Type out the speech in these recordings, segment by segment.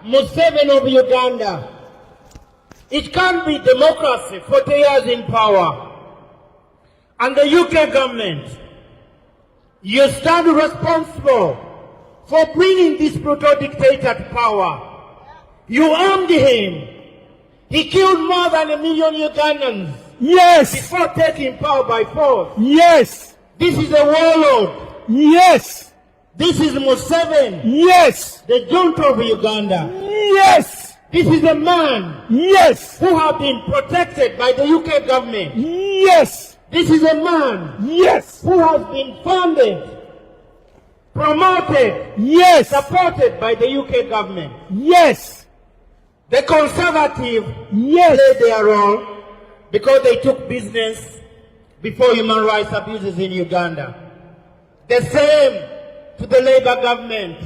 Museveni of Uganda. It can't be democracy 40 years in power. And the UK government, you stand responsible for bringing this brutal dictator to power. You armed him. He killed more than 1 million Ugandans. Yes. Before taking power by force. Yes. This is a warlord. Yes. This is Museveni. Yes. The junta of Uganda. Yes. This is a man. Yes. Who have been protected by the UK government. Yes. This is a man. Yes. Who has been funded, promoted, yes, supported by the UK government. Yes. The Conservative yes, played their role because they took business before human rights abuses in Uganda. The same to the Labour government.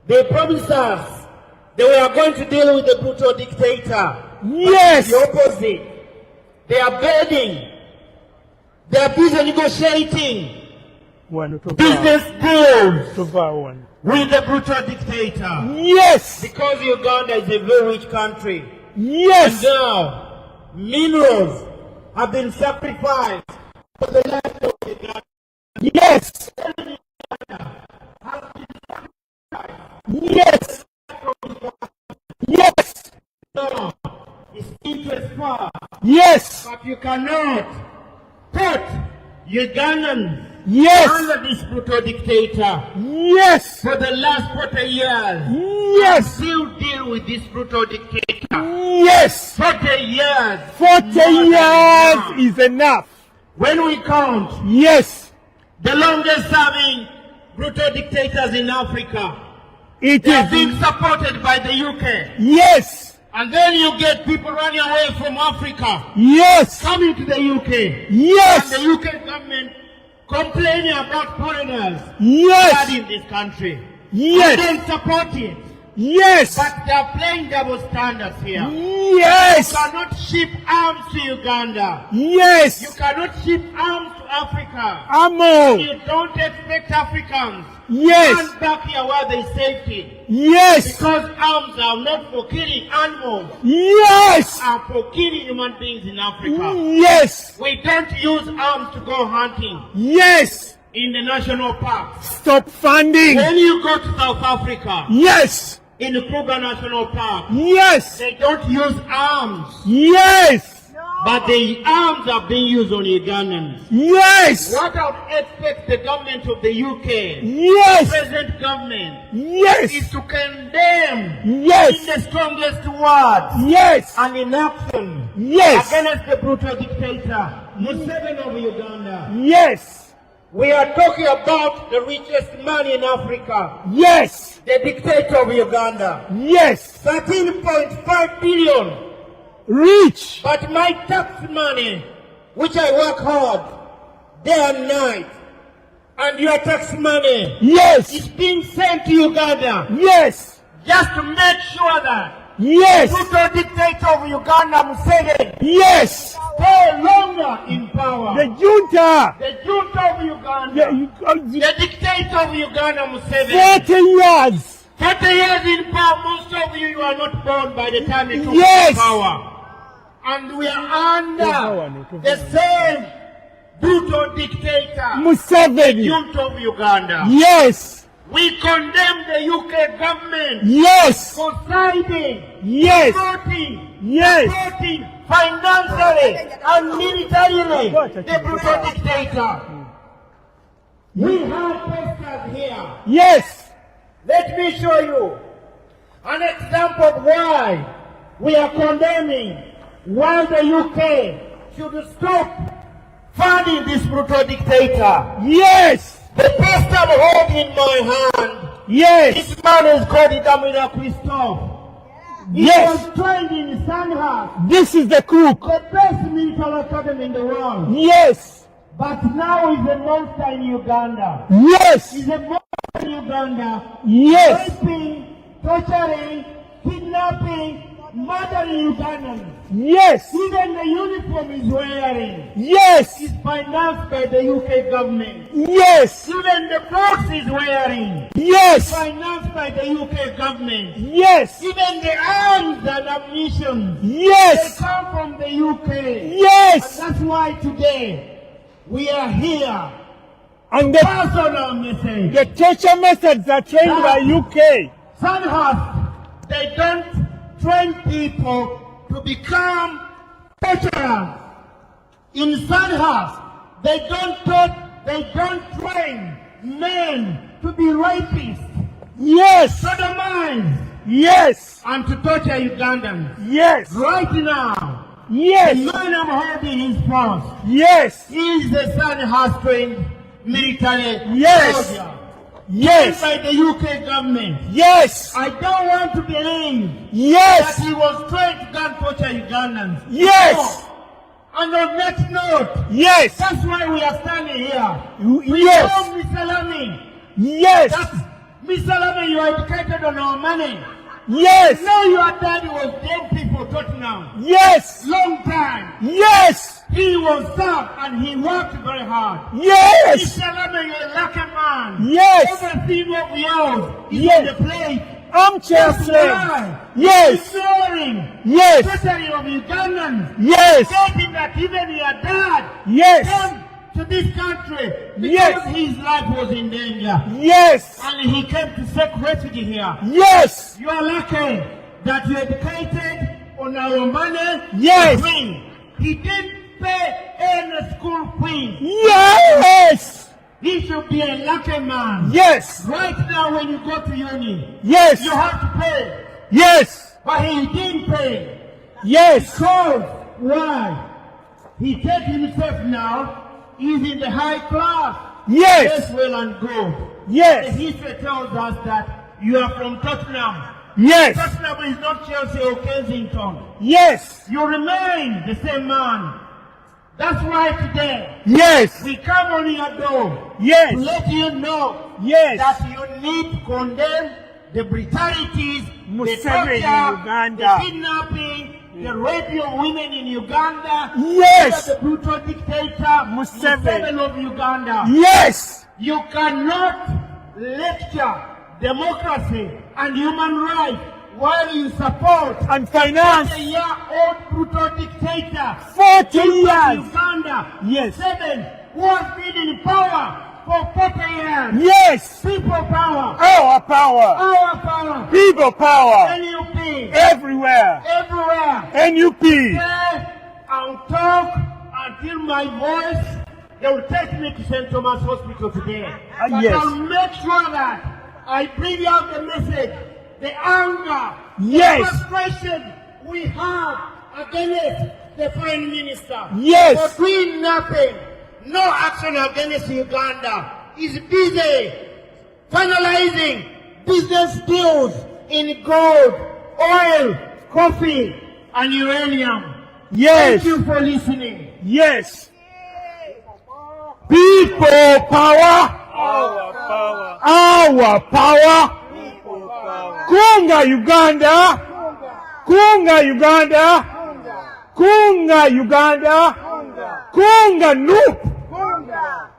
They promised us they were going to deal with the brutal dictator. Yes. But the opposite. They are begging. They are busy negotiating business deals with the brutal dictator. Yes. Because Uganda is a very rich country. Yes. And now, minerals have been sacrificed for the land of Uganda. Yes. Yes. Yes. No, it's interest far. Yes. But you cannot put Ugandans yes, under this brutal dictator. Yes. For the last 40 years. Yes. Still deal with this brutal dictator. Yes. 40 years. 40 years is enough. When we count. Yes. The longest serving brutal dictators in Africa. They are being supported by the UK. Yes. And then you get people running away from Africa. Yes. Coming to the UK. Yes. And the UK government complaining about foreigners. Yes. In this country. Yes. And then support it. Yes. But they are playing double standards here. Yes. You cannot ship arms to Uganda. Yes. You cannot ship arms to Africa. Ammo. You don't expect Africans. Yes. Stand back here where there is safety. Yes. Because arms are not for killing animals. Yes. Are for killing human beings in Africa. Yes. We don't use arms to go hunting. Yes. In the national parks. Stop funding. When you go to South Africa. Yes. In the Kruger National Park. Yes. They don't use arms. Yes. But the arms are being used on Ugandans. Yes. What I would expect the government of the UK, yes, the present government, yes, is to condemn, yes, in the strongest words, yes, and in action, yes, against the brutal dictator, Museveni of Uganda. Yes. We are talking about the richest man in Africa. Yes. The dictator of Uganda. Yes. 13.5 billion. Rich. But my tax money, which I work hard, day and night, and your tax money, yes, is being sent to Uganda. Yes. Just to make sure that yes, the brutal dictator of Uganda, Museveni, yes, stay longer in power. The junta. The junta of Uganda. The dictator of Uganda, Museveni. 40 years. 30 years in power, most of you are not born by the time you took yes, power. And we are under the same brutal dictator, Museveni, the junta of Uganda. Yes. We condemn the UK government. Yes. For siding, yes, supporting, yes, supporting financially and militarily the brutal dictator. We have posters here. Yes. Let me show you an example of why we are condemning why the UK should stop funding this brutal dictator. Yes. The first I'm holding in my hand. Yes. This man is called Idamina Christophe. He yes. was trained in Sandhurst. This is the crook. The best military academy in the world. Yes. But now he's a monster in Uganda. Yes. He's a monster in Uganda. Yes. Raping, torturing, kidnapping, murdering Ugandans. Yes. Even the uniform he's wearing Yes. is financed by the UK government. Yes. Even the books he's wearing is Yes. financed by the UK government. Yes. Even the arms and ammunition, they Yes. come from the UK. Yes. And that's why today we are here. And the Personal message. torture methods are trained by UK. Sandhurst, they don't train people to become torturers. In Sandhurst, they don't train men to be rapists, Yes. sodomites, Yes. and to torture Ugandans. Yes. Right now, the Yes. man I'm holding his post Yes. is the Sandhurst trained military Yes. soldier. Yes. By the UK government. Yes. I don't want to believe that Yes. he was trained to gun torture Ugandans. Yes. No. And on that note, Yes. that's why we are standing here. Yes. Oh, Mr. Lamy, Yes. Mr. Lamy, you are educated on our money. Yes. Know your daddy was dead people Tottenham. Yes. Long time. Yes. He was tough and he worked very hard. Yes. Mr. Lamy, you're a lucky man. Yes. Everything of yours is Yes. on the plate. Armchair That's slave. why Yes. ignoring Yes. torturing of Ugandans. Yes. Stating that even your dad Yes. came to this country because Yes. his life was in danger. Yes. And he came to seek refuge here. Yes. You are lucky that you educated on our money. Yes. Free. He didn't pay any school fee. Yes. He should be a lucky man. Yes. Right now when you go to uni, Yes. you have to pay. Yes. But he didn't pay. Yes. Because why? He takes himself now, he's in the high class. Yes. Yes, well and good. The Yes. history tells us that you are from Tottenham. Yes. Tottenham is not Chelsea or Kensington. Yes. You remain the same man. That's why today Yes. we come on your door Yes. to let you know Yes. that you need to condemn the brutalities, the Museveni in torture, Uganda. the kidnapping, the rape of women in Uganda. Yes. The brutal dictator Museveni. of Uganda. Yes. You cannot lecture democracy and human rights while you support And finance. a year-old brutal dictator. 40 People of years. Uganda. Yes. 7 who has been in power for 40 years. Yes. People power. Our power. Our power. People power. NUP. Everywhere. Everywhere. NUP. Stay and talk until my voice, they will take me to St. Thomas Hospital today. But yes. I'll make sure that I bring out the message, the anger, Yes. the frustration we have against the Prime Minister. Yes. For doing nothing. No action against Uganda. He's busy finalizing business deals in gold, oil, coffee, and uranium. Yes. Thank you for listening. Yes. People power. Our power. Our power. People power. Kunga Uganda. Kunga Uganda. Kunga Uganda. Kunga Nup.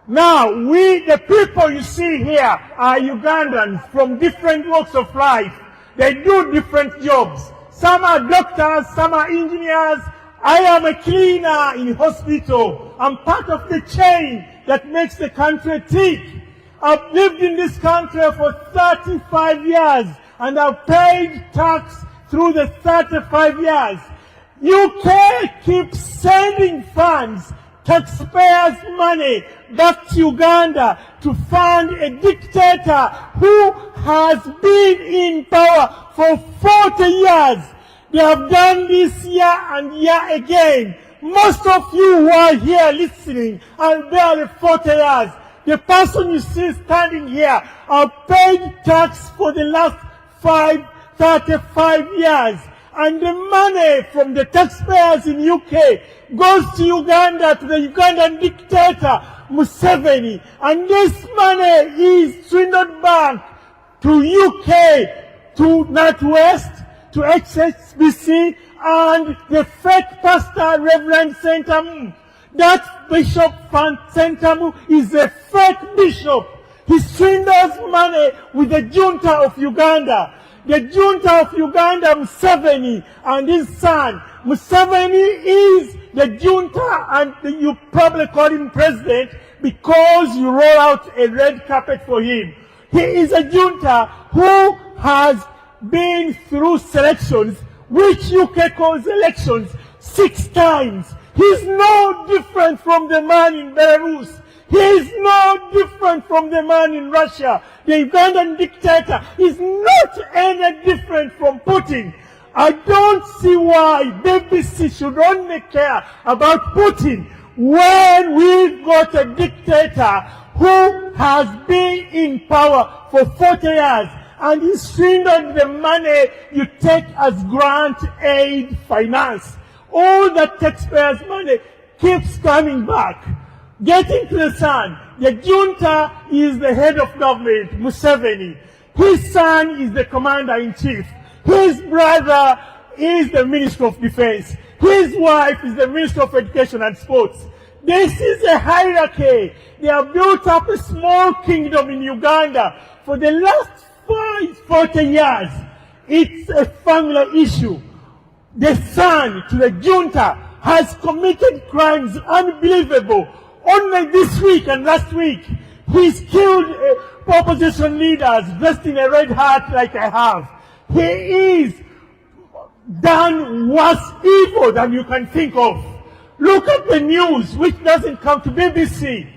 Now, we, the people you see here, are Ugandans from different walks of life. They do different jobs. Some are doctors, some are engineers. I am a cleaner in hospital. I'm part of the chain that makes the country tick. I've lived in this country for 35 years, and I've paid tax through the 35 years. UK keeps sending funds, taxpayers' money, back to Uganda to fund a dictator who has been in power for 40 years. They have done this year and year again. Most of you who are here listening are barely 40 years. The person you see standing here have paid tax for the last 35 years. And the money from the taxpayers in UK goes to Uganda, to the Ugandan dictator, Museveni. And this money is swindled back to UK, to NatWest, to HSBC and the fake pastor, Reverend Sentamu. That Bishop Van Sentamu is a fake bishop. He swindles money with the junta of Uganda. The junta of Uganda, Museveni, and his son. Museveni is the junta, and you probably call him president because you roll out a red carpet for him. He is a junta who has been through selections, which UK calls elections, 6 times. He's no different from the man in Belarus. He is no different from the man in Russia. The Ugandan dictator is not any different from Putin. I don't see why BBC should only care about Putin when we've got a dictator who has been in power for 40 years and is swindled the money you take as grant aid finance. All that taxpayers' money keeps coming back. Getting to the son, the junta is the head of government, Museveni. His son is the commander-in-chief. His brother is the Minister of Defense. His wife is the Minister of Education and Sports. This is a hierarchy. They have built up a small kingdom in Uganda for the last 40 years. It's a family issue. The son to the junta has committed crimes unbelievable. Only this week and last week, he's killed opposition leaders dressed in a red hat like I have. He is done worse evil than you can think of. Look at the news, which doesn't come to BBC.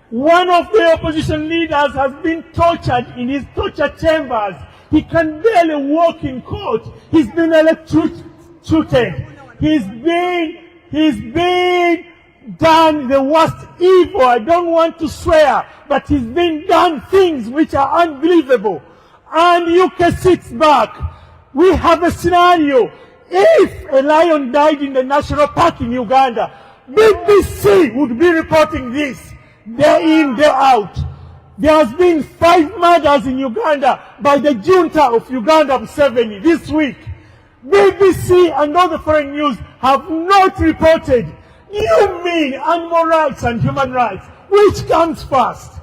One of the opposition leaders has been tortured in his torture chambers. He can barely walk in court. He's been electrocuted. He's been done the worst evil. I don't want to swear, but he's been done things which are unbelievable. And UK sits back. We have a scenario. If a lion died in the national park in Uganda, BBC would be reporting this day in, day out. There has been 5 murders in Uganda by the junta of Uganda, Museveni, this week. BBC and all the foreign news have not reported. You mean animal rights and human rights? Which comes first?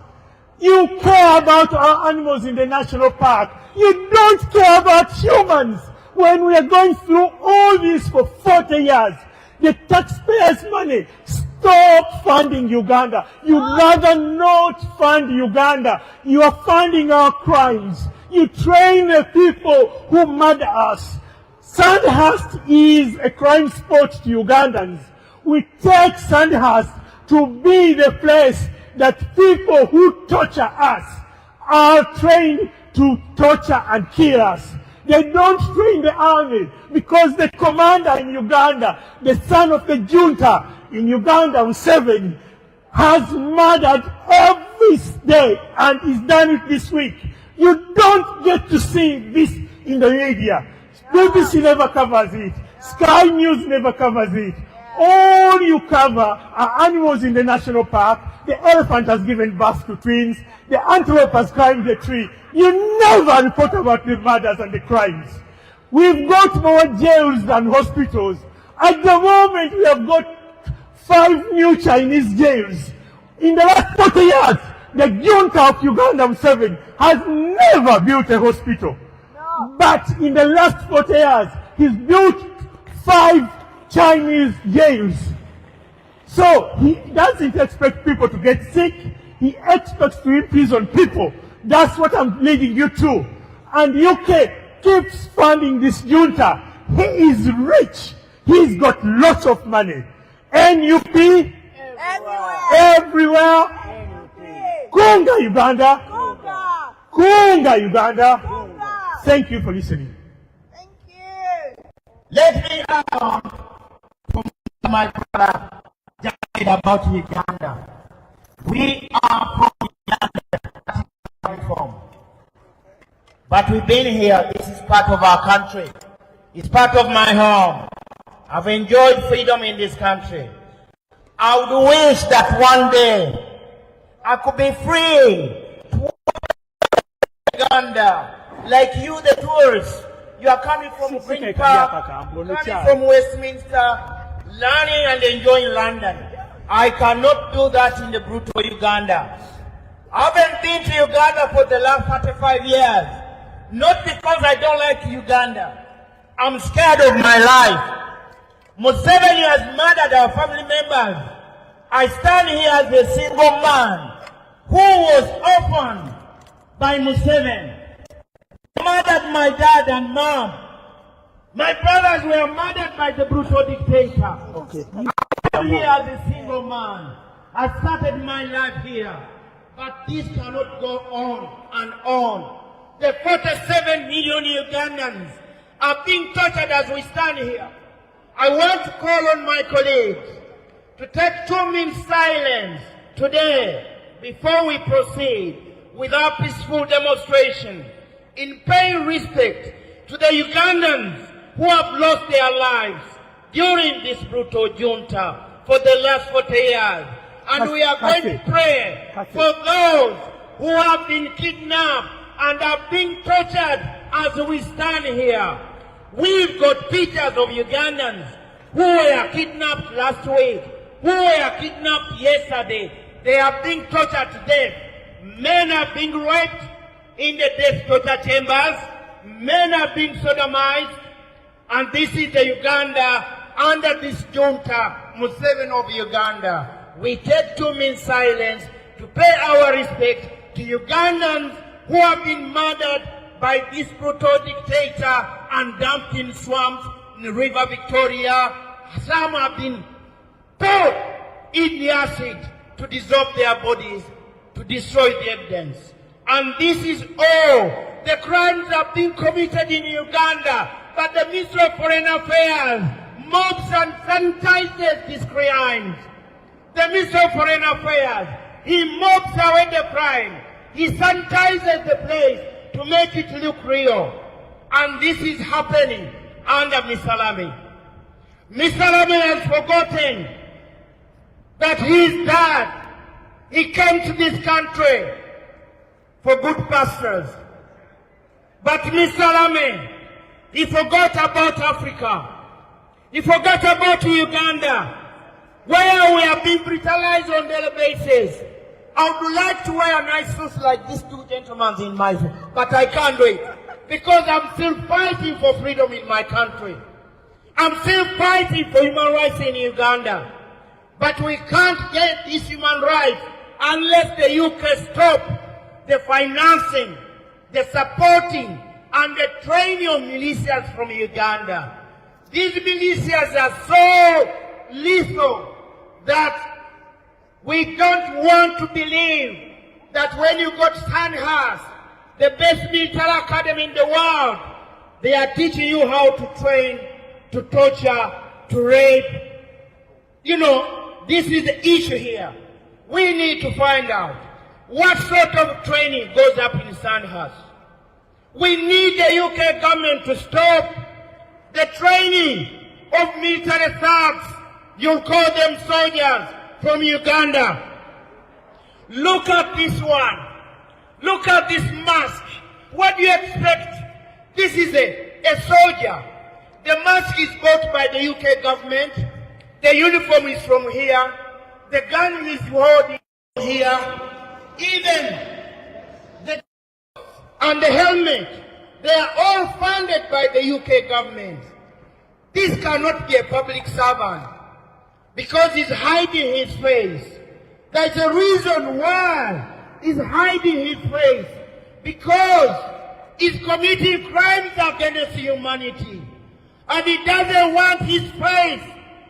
You care about our animals in the national park. You don't care about humans. When we are going through all this for 40 years, the taxpayers' money, stop funding Uganda. You'd rather not fund Uganda. You are funding our crimes. You train the people who murder us. Sandhurst is a crime spot to Ugandans. We take Sandhurst to be the place that people who torture us are trained to torture and kill us. They don't train the army because the commander in Uganda, the son of the junta in Uganda, Museveni, has murdered every day and is done it this week. You don't get to see this in the media. BBC never covers it. Sky News never covers it. All you cover are animals in the national park. The elephant has given birth to twins. The antelope has climbed the tree. You never report about the murders and the crimes. We've got more jails than hospitals. At the moment, we have got 5 new Chinese jails. In the last 40 years, the junta of Uganda, Museveni, has never built a hospital. No. But in the last 40 years, he's built 5 Chinese jails. So he doesn't expect people to get sick. He expects to imprison people. That's what I'm leading you to. And UK keeps funding this junta. He is rich. He's got lots of money. NUP everywhere. Kunga Uganda. Kunga Uganda. Kunga. Thank you for listening. Thank you. Let me from my brother about Uganda. We are from Uganda, but we've been here. This is part of our country. It's part of my home. I've enjoyed freedom in this country. I would wish that one day I could be free to walk in Uganda like you, the tourists, You are coming from Green Sisi Park, kakambo no coming kyalo. from Westminster, learning and enjoying London. I cannot do that in the brutal Uganda. I haven't been to Uganda for the last 45 years. Not because I don't like Uganda. I'm scared of my life. Museveni has murdered our family members. I stand here as a single man who was orphaned by Museveni. He murdered my dad and mom. My brothers were murdered by the brutal dictator. Okay. I'm here as a single man. I started my life here. But this cannot go on and on. The 47 million Ugandans are being tortured as we stand here. I want to call on my colleagues to take 2 minutes silence today before we proceed with our peaceful demonstration in paying respect to the Ugandans who have lost their lives during this brutal junta for the last 40 years. And we are going to pray for those who have been kidnapped and are being tortured as we stand here. We've got pictures of Ugandans who were kidnapped last week, who were kidnapped yesterday. They are being tortured to death. Men are being raped in the death torture chambers. Men are being sodomized. And this is the Uganda under this junta, Museveni of Uganda. We take 2 minutes silence to pay our respect to Ugandans who have been murdered by this brutal dictator and dumped in swamps in the River Victoria. Some have been poured in the acid to dissolve their bodies, to destroy the evidence. And this is all. The crimes are being committed in Uganda, but the Ministry of Foreign Affairs mobs and sanitizes these crimes. The Ministry of Foreign Affairs, he mobs away the crime. He sanitizes the place to make it look real. And this is happening under Misalami. Misalami has forgotten that his dad, he came to this country for good pastures. But Misalami, he forgot about Africa. He forgot about Uganda, where we are being brutalized on a daily basis. I would like to wear a nice suit like these two gentlemen in my suit, but I can't do it because I'm still fighting for freedom in my country. I'm still fighting for human rights in Uganda. But we can't get these human rights unless the UK stop the financing, the supporting, and the training of militias from Uganda. These militias are so lethal that we don't want to believe that when you go to Sandhurst, the best military academy in the world, they are teaching you how to train, to torture, to rape. You know, this is the issue here. We need to find out what sort of training goes up in Sandhurst. We need the UK government to stop the training of military thugs. You'll call them soldiers from Uganda. Look at this one. Look at this mask. What do you expect? This is a soldier. The mask is bought by the UK government. The uniform is from here. The gun is holding here. Even the and the helmet, they are all funded by the UK government. This cannot be a public servant because he's hiding his face. There's a reason why he's hiding his face, because he's committing crimes against humanity. And he doesn't want his face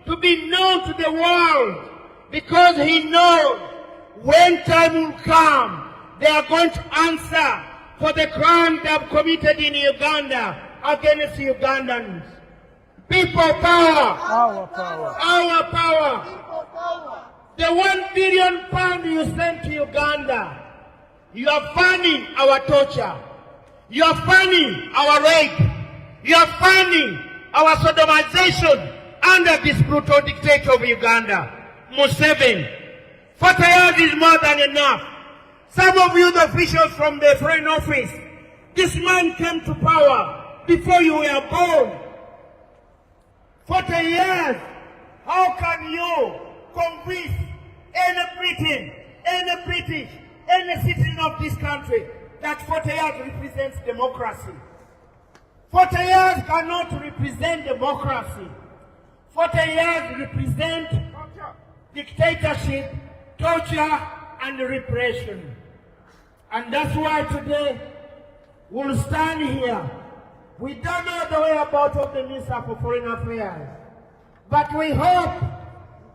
to be known to the world, because he knows when time will come, they are going to answer for the crimes they have committed in Uganda against Ugandans. People power. Our power. Our power. The £1 billion you sent to Uganda, you are funding our torture. You are funding our rape. You are funding our sodomization under this brutal dictator of Uganda, Museveni. 40 years is more than enough. Some of you, the officials from the Foreign Office, this man came to power before you were born. 40 years. How can you convince any Briton, any British, any citizen of this country that 40 years represents democracy? 40 years cannot represent democracy. 40 years represent dictatorship, torture, and repression. And that's why today we'll stand here. We don't know the whereabouts of the Minister for Foreign Affairs, but we hope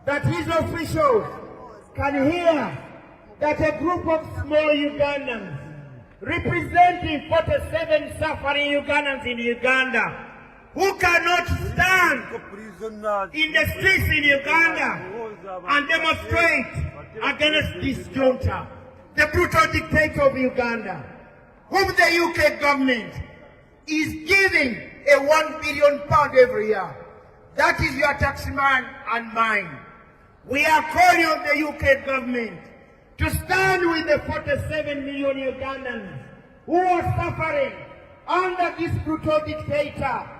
that his officials can hear that a group of small Ugandans representing 47 suffering Ugandans in Uganda who cannot stand in the streets in Uganda and demonstrate against this junta, the brutal dictator of Uganda, whom the UK government is giving a £1 billion every year. That is your taxman and mine. We are calling on the UK government to stand with the 47 million Ugandans who are suffering under this brutal dictator.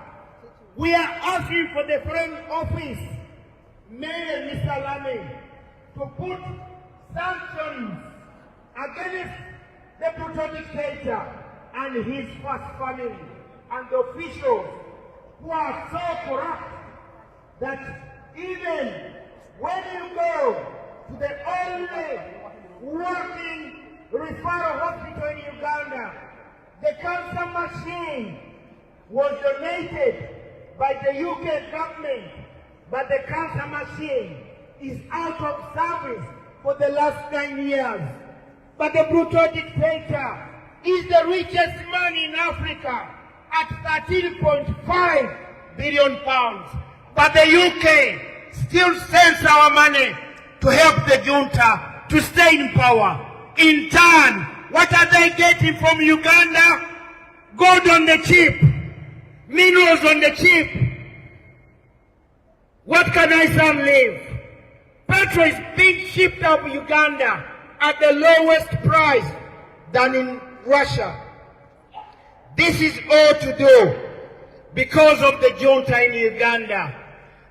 We are asking for the Foreign Office, Mayor Mr. Lamy, to put sanctions against the brutal dictator and his first family and the officials who are so corrupt that even when you go to the only working referral hospital in Uganda, the cancer machine was donated by the UK government, but the cancer machine is out of service for the last 9 years. But the brutal dictator is the richest man in Africa at 13.5 billion pounds. But the UK still sends our money to help the junta to stay in power. In turn, what are they getting from Uganda? Gold on the cheap, minerals on the cheap. What can I say? Live? Petrol is being shipped out of Uganda at the lowest price than in Russia. This is all to do because of the junta in Uganda.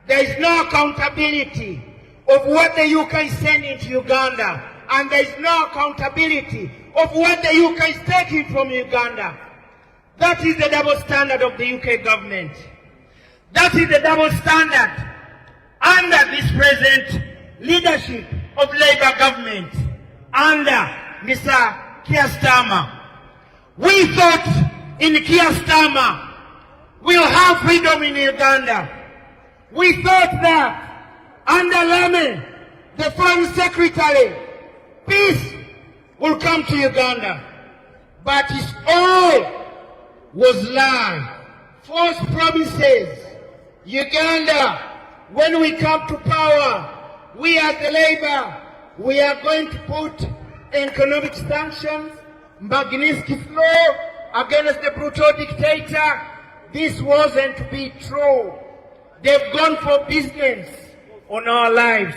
There is no accountability of what the UK is sending to Uganda, and there is no accountability of what the UK is taking from Uganda. That is the double standard of the UK government. That is the double standard under this present leadership of Labour government, under Mr. Keir Starmer. We thought in Keir Starmer we'll have freedom in Uganda. We thought that under Lamy, the Foreign Secretary, peace will come to Uganda. But it all was lie, false promises. Uganda, when we come to power, we as the Labour, we are going to put economic sanctions, Magnitsky law against the brutal dictator. This wasn't to be true. They've gone for business on our lives.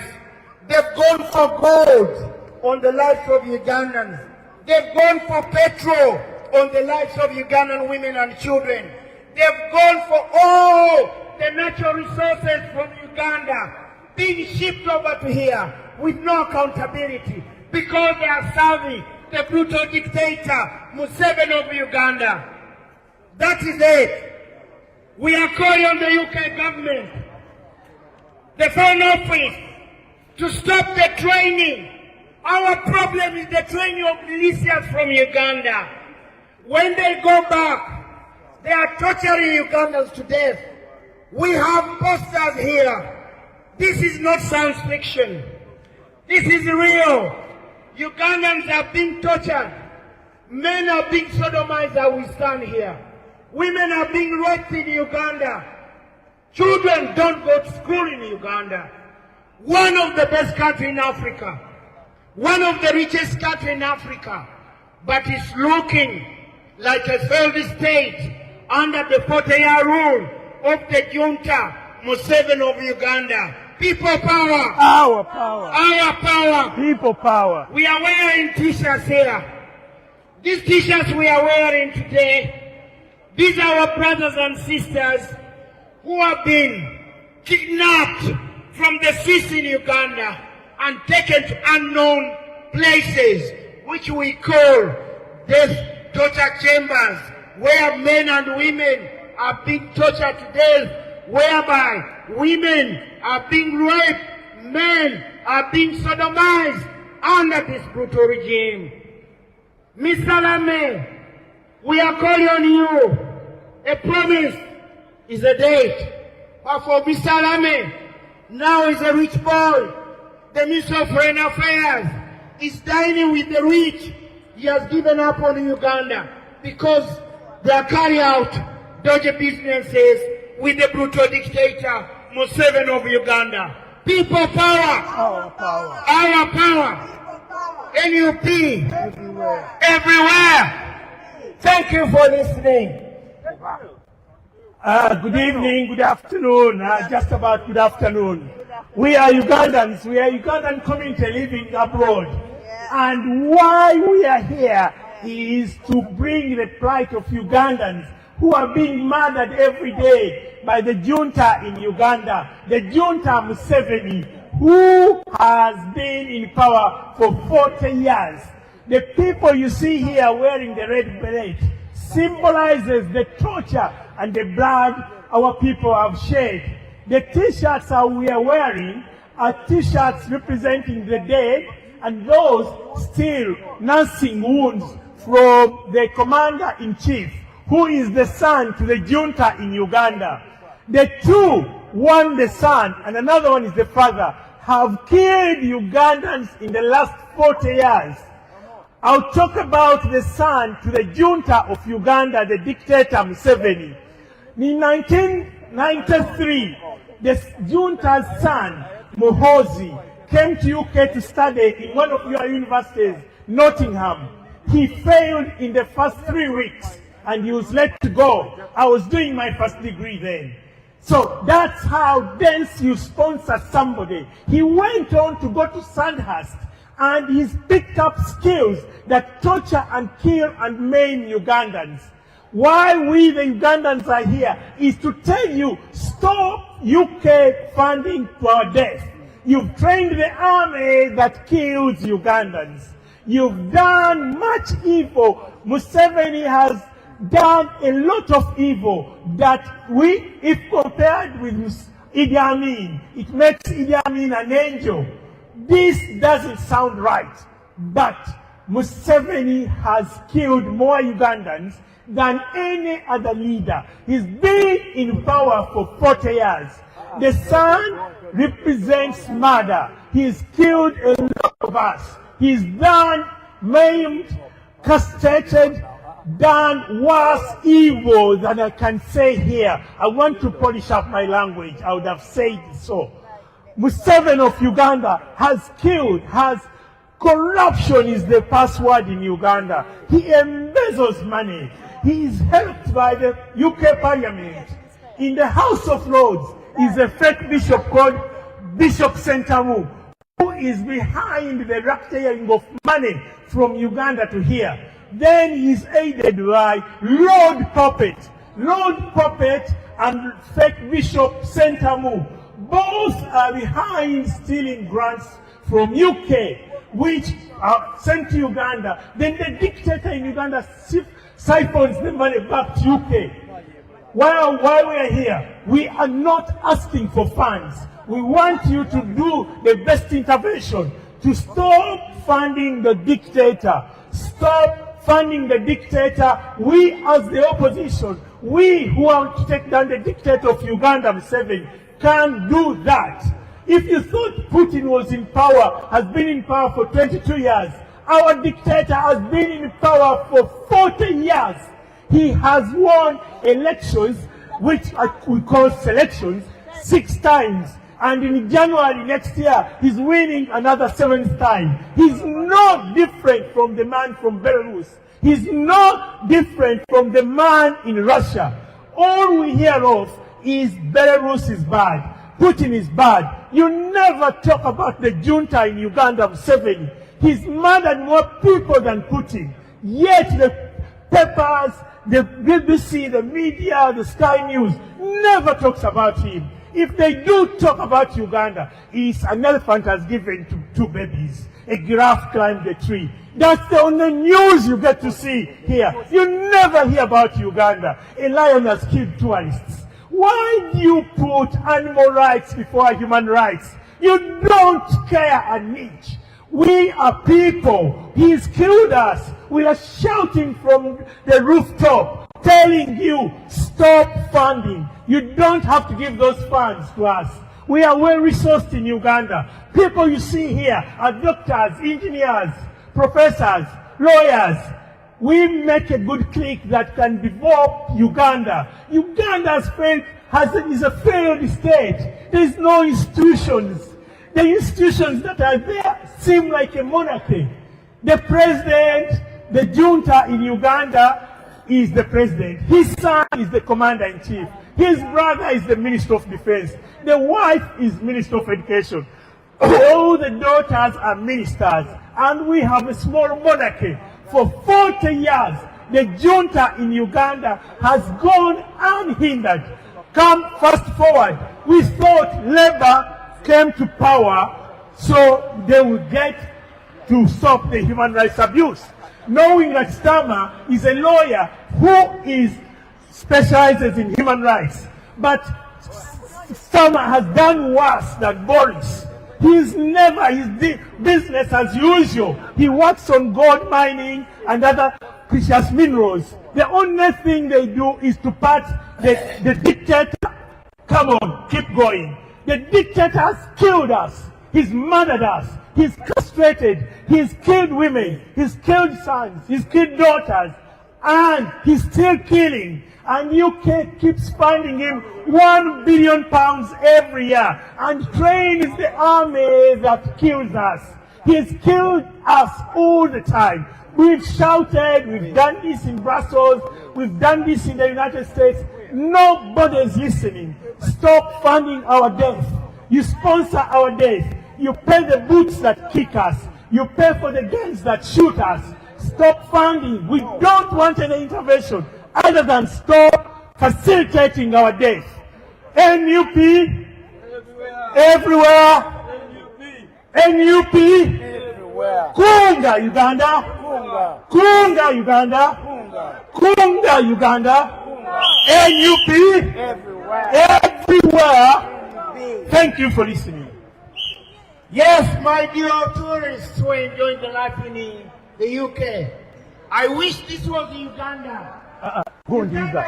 They've gone for gold on the lives of Ugandans. They've gone for petrol on the lives of Ugandan women and children. They've gone for all the natural resources from Uganda being shipped over to here with no accountability because they are serving the brutal dictator Museveni of Uganda. That is it. We are calling on the UK government, the Foreign Office, to stop the training. Our problem is the training of militias from Uganda. When they go back, they are torturing Ugandans to death. We have posters here. This is not science fiction. This is real. Ugandans are being tortured. Men are being sodomized as we stand here. Women are being raped in Uganda. Children don't go to school in Uganda. One of the best countries in Africa. One of the richest countries in Africa. But it's looking like a failed state under the 40-year rule of the junta, Museveni of Uganda. People power. Our power. Our power. People power. We are wearing t-shirts here. These t-shirts we are wearing today, These are our brothers and sisters who have been kidnapped from the streets in Uganda and taken to unknown places, which we call death torture chambers, where men and women are being tortured to death, whereby women are being raped, men are being sodomized under this brutal regime. Mr. Lame, we are calling on you. A promise is a date. But for Mr. Lame, now is a rich boy. The Minister of Foreign Affairs is dining with the rich. He has given up on Uganda because they are carrying out dodgy businesses with the brutal dictator Museveni of Uganda. People power. Our power. Our power. NUP. Everywhere. Thank you for listening. Good evening, good afternoon, just about good afternoon. We are Ugandans, we are Ugandan community living abroad. And why we are here is to bring the plight of Ugandans who are being murdered every day by the junta in Uganda, the junta Museveni, who has been in power for 40 years. The people you see here wearing the red beret symbolizes the torture and the blood our people have shed. The t-shirts we are wearing are t-shirts representing the dead and those still nursing wounds from the commander-in-chief, who is the son to the junta in Uganda. The two, one the son and another one is the father, have killed Ugandans in the last 40 years. I'll talk about the son to the junta of Uganda, the dictator Museveni. In 1993, the junta's son, Muhoozi, came to UK to study in one of your universities, Nottingham. He failed in the first 3 weeks and he was let to go. I was doing my first degree then. So that's how dense you sponsor somebody. He went on to go to Sandhurst and he's picked up skills that torture and kill and maim Ugandans. Why we the Ugandans are here is to tell you, stop UK funding to our death. You've trained the army that kills Ugandans. You've done much evil. Museveni has done a lot of evil that we, if compared with Idi Amin, it makes Idi Amin an angel. This doesn't sound right, but Museveni has killed more Ugandans than any other leader. He's been in power for 40 years. The son represents murder. He's killed a lot of us. He's done, maimed, castrated, done worse evil than I can say here. I want to polish up my language. I would have said so. Museveni of Uganda has killed, corruption is the password in Uganda. He embezzles money. He is helped by the UK Parliament. In the House of Lords is a fake bishop called Bishop Sentamu, who is behind the racketeering of money from Uganda to here. Then he is aided by Lord Puppet. Lord Puppet and fake Bishop Sentamu. Both are behind stealing grants from UK, which are sent to Uganda. Then the dictator in Uganda siphons the money back to UK. While we are here, we are not asking for funds. We want you to do the best intervention to stop funding the dictator. Stop funding the dictator. We as the opposition, we who want to take down the dictator of Uganda, Museveni, can do that. If you thought Putin was in power, has been in power for 22 years, our dictator has been in power for 40 years. He has won elections, which we call selections, 6 times. And in January next year, he's winning another 7th time. He's no different from the man from Belarus. He's no different from the man in Russia. All we hear of is Belarus is bad, Putin is bad. You never talk about the junta in Uganda, Museveni. He's murdered more people than Putin. Yet the papers, the BBC, the media, the Sky News never talks about him. If they do talk about Uganda, it's an elephant has given to 2 babies. A giraffe climbed a tree. That's the only news you get to see here. You never hear about Uganda. A lion has killed tourists. Why do you put animal rights before human rights? You don't care an inch. We are people. He's killed us. We are shouting from the rooftop, telling you, stop funding. You don't have to give those funds to us. We are well resourced in Uganda. People you see here are doctors, engineers, professors, lawyers. We make a good clique that can develop Uganda. Uganda is a failed state. There is no institutions. The institutions that are there seem like a monarchy. The president, the junta in Uganda is the president. His son is the commander-in-chief. His brother is the Minister of Defense. The wife is Minister of Education. All the daughters are ministers. And we have a small monarchy. For 40 years, the junta in Uganda has gone unhindered. Come fast forward. We thought Labour came to power so they would get to stop the human rights abuse. Knowing that Starmer is a lawyer who specializes in human rights. But Starmer has done worse than Boris. His business as usual. He works on gold mining and other precious minerals. The only thing they do is to pat the dictator. Come on, keep going. The dictator has killed us. He's murdered us. He's castrated. He's killed women. He's killed sons. He's killed daughters. And he's still killing. And UK keeps funding him £1 billion every year. And trains the army that kills us. He's killed us all the time. We've shouted. We've done this in Brussels. We've done this in the United States. Nobody's listening. Stop funding our death. You sponsor our death. You pay the boots that kick us. You pay for the guns that shoot us. Stop funding. We don't want any intervention other than stop facilitating our death. NUP everywhere. NUP everywhere. Kunga Uganda. Kunga Uganda. Kunga Uganda. NUP everywhere. Thank you for listening. Yes, my dear tourists who are enjoying the life in the UK. I wish this was Uganda. Go on, Uganda.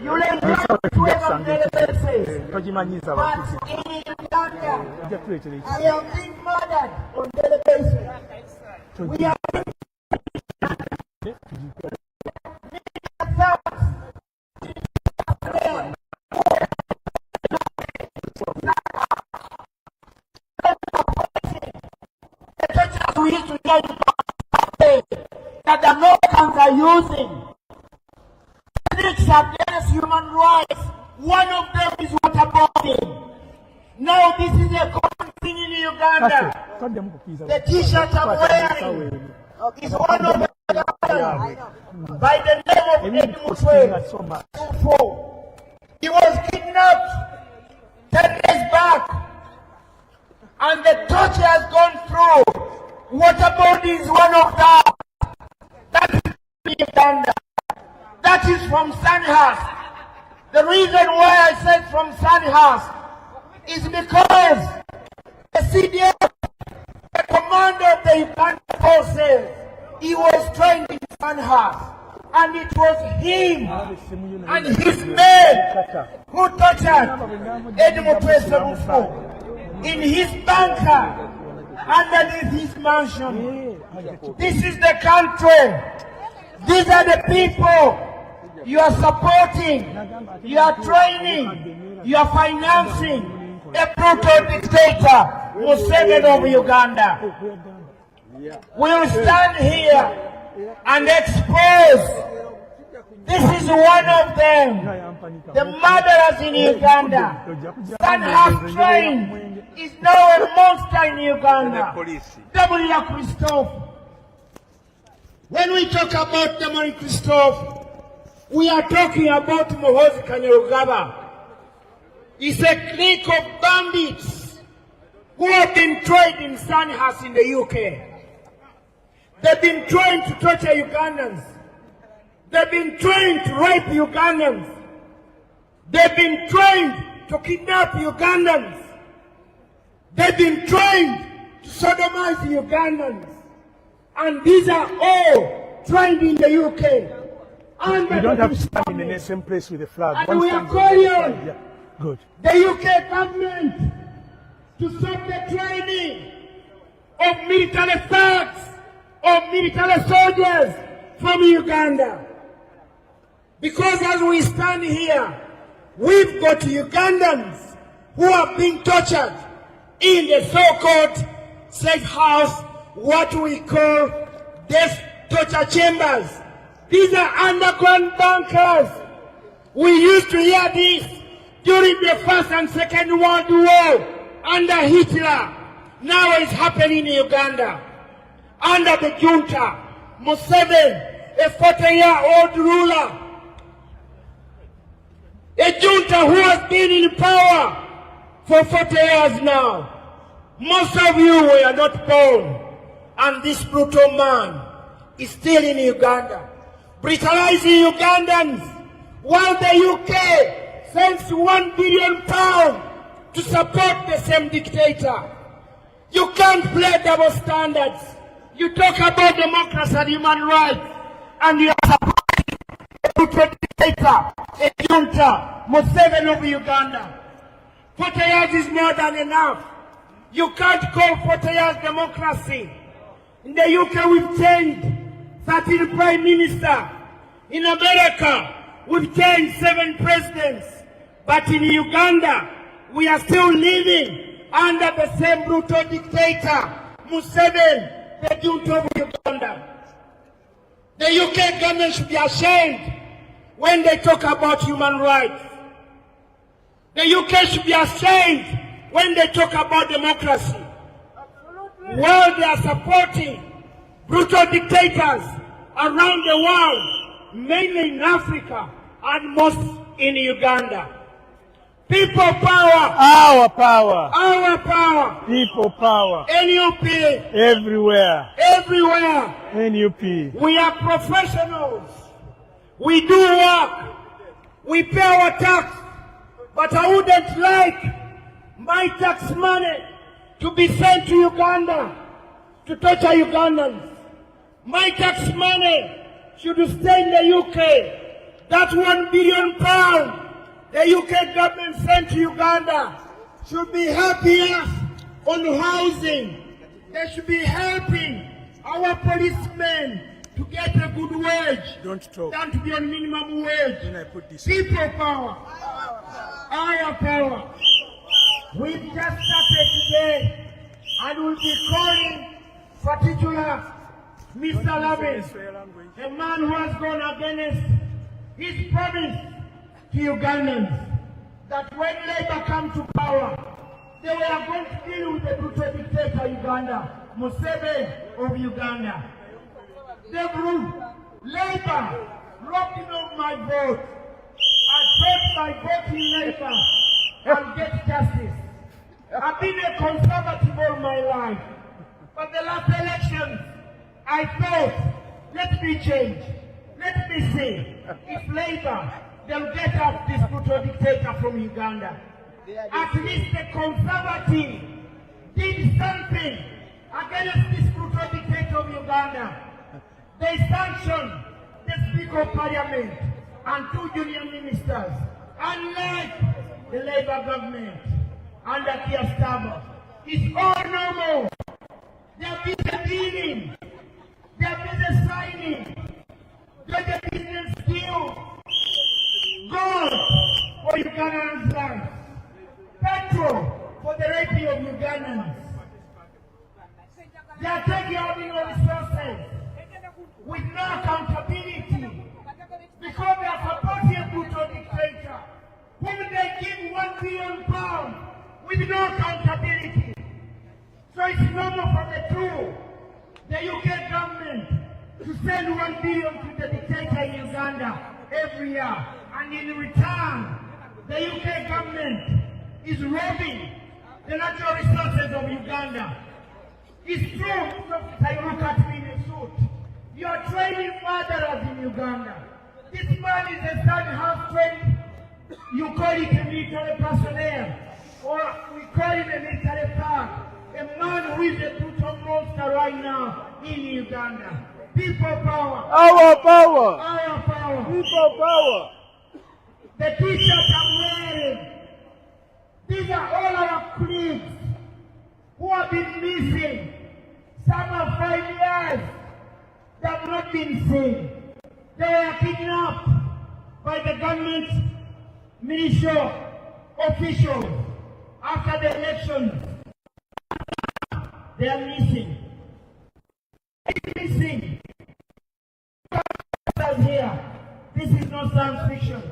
You'll enjoy the weather very places. But in Uganda, I am being murdered on daily basis. We are we used to get that the Americans are using. It's against human rights. One of them is waterboarding. Now this is a common thing in Uganda. The t-shirt I'm wearing is one of the by the name of Mutwe. He was kidnapped 10 days back. And the torture has gone through. Waterboarding is one of them. That is Uganda. That is from Sandhurst. The reason why I said from Sandhurst is because the CDF, the commander of the Uganda forces, he was trained in Sandhurst. And it was him and his men who tortured Mutwe in his bunker, underneath his mansion. This is the country. These are the people you are supporting, you are training, you are financing a brutal dictator, Museveni of Uganda. We will stand here and expose. This is one of them. The murderers in Uganda. Sandhurst train is now a monster in Uganda. W. Christophe. When we talk about Damari Christophe, we are talking about Muhoozi Kainerugaba. It's a clique of bandits who have been tried in Sandhurst in the UK. They've been trying to torture Ugandans. They've been trying to rape Ugandans. They've been trying to kidnap Ugandans. They've been trying to sodomize Ugandans. And these are all trained in the UK. And You don't have to stand in the same place with the flag. And One we are stands on the calling flag. on Yeah. Good. the UK government to stop the training of military thugs, of military soldiers from Uganda. Because as we stand here, we've got Ugandans who are being tortured in the so-called safe house, what we call death torture chambers. These are underground bunkers. We used to hear this during the First and Second World War under Hitler. Now it's happening in Uganda. Under the junta, Museveni, a 40-year-old ruler, a junta who has been in power for 40 years now. Most of you were not born, and this brutal man is still in Uganda, brutalizing Ugandans, while the UK sends £1 billion to support the same dictator. You can't play double standards. You talk about democracy and human rights, and you are supporting a brutal dictator, a junta, Museveni of Uganda. 40 years is more than enough. You can't call 40 years democracy. In the UK, we've changed 13 prime ministers. In America, we've changed 7 presidents. But in Uganda, we are still living under the same brutal dictator, Museveni, the junta of Uganda. The UK government should be ashamed when they talk about human rights. The UK should be ashamed when they talk about democracy. While they are supporting brutal dictators around the world, mainly in Africa and most in Uganda. People power. Our power. Our power. People power. NUP. Everywhere. Everywhere. NUP. We are professionals. We do work. We pay our tax. But I wouldn't like my tax money to be sent to Uganda to torture Ugandans. My tax money should stay in the UK. That £1 billion the UK government sent to Uganda should be helping us on housing. They should be helping our policemen to get a good wage. Don't talk. Than to be on minimum wage. Then I put this. People power. Our power. We've just started today and we'll be calling particular Mr. Labin, a man who has gone against his promise to Ugandans that when Labour come to power, they were going to deal with the brutal dictator Uganda, Museveni of Uganda. They've ruled. Labour robbed me of my vote. I thought by voting Labour I'll get justice. I've been a conservative all my life. But the last election, I thought, let me change. Let me see if Labour, they'll get up this brutal dictator from Uganda. At least the conservative did something against this brutal dictator of Uganda. They sanctioned the Speaker of Parliament and 2 junior ministers, unlike the Labour government under Keir Starmer. It's all normal. They're busy dealing. They're busy signing. They're the business deal. Gold for Ugandans' lives. Petrol for the raping of Ugandans. They are taking out our resources with no accountability because they are supporting a brutal dictator whom they give £1 billion with no accountability. So it's normal for the two, the UK government, to send 1 billion to the dictator in Uganda every year. And in return, the UK government is robbing the natural resources of Uganda. It's true, you look at me in a suit. You are training murderers in Uganda. This man is a third-house trained. You call it a military personnel, or we call it a military park. A man who is a brutal monster right now in Uganda. People power. Our power. Our power. People power. The t-shirt I'm wearing, these are all our colleagues who have been missing. Some are 5 years. They have not been seen. They were kidnapped by the government militia officials after the elections. They are missing. Missing. Here. This is not science fiction.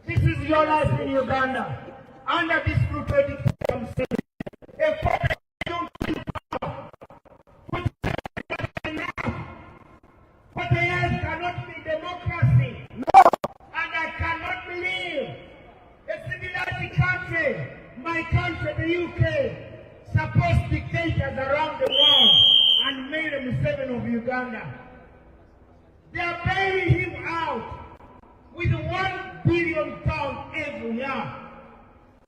This is your life in Uganda. Under this brutal dictatorship, a but there cannot be democracy. No. And I cannot believe a civilized country, my country, the UK, supports dictators around the world and made Museveni of Uganda. They are bailing him out with £1 billion every year.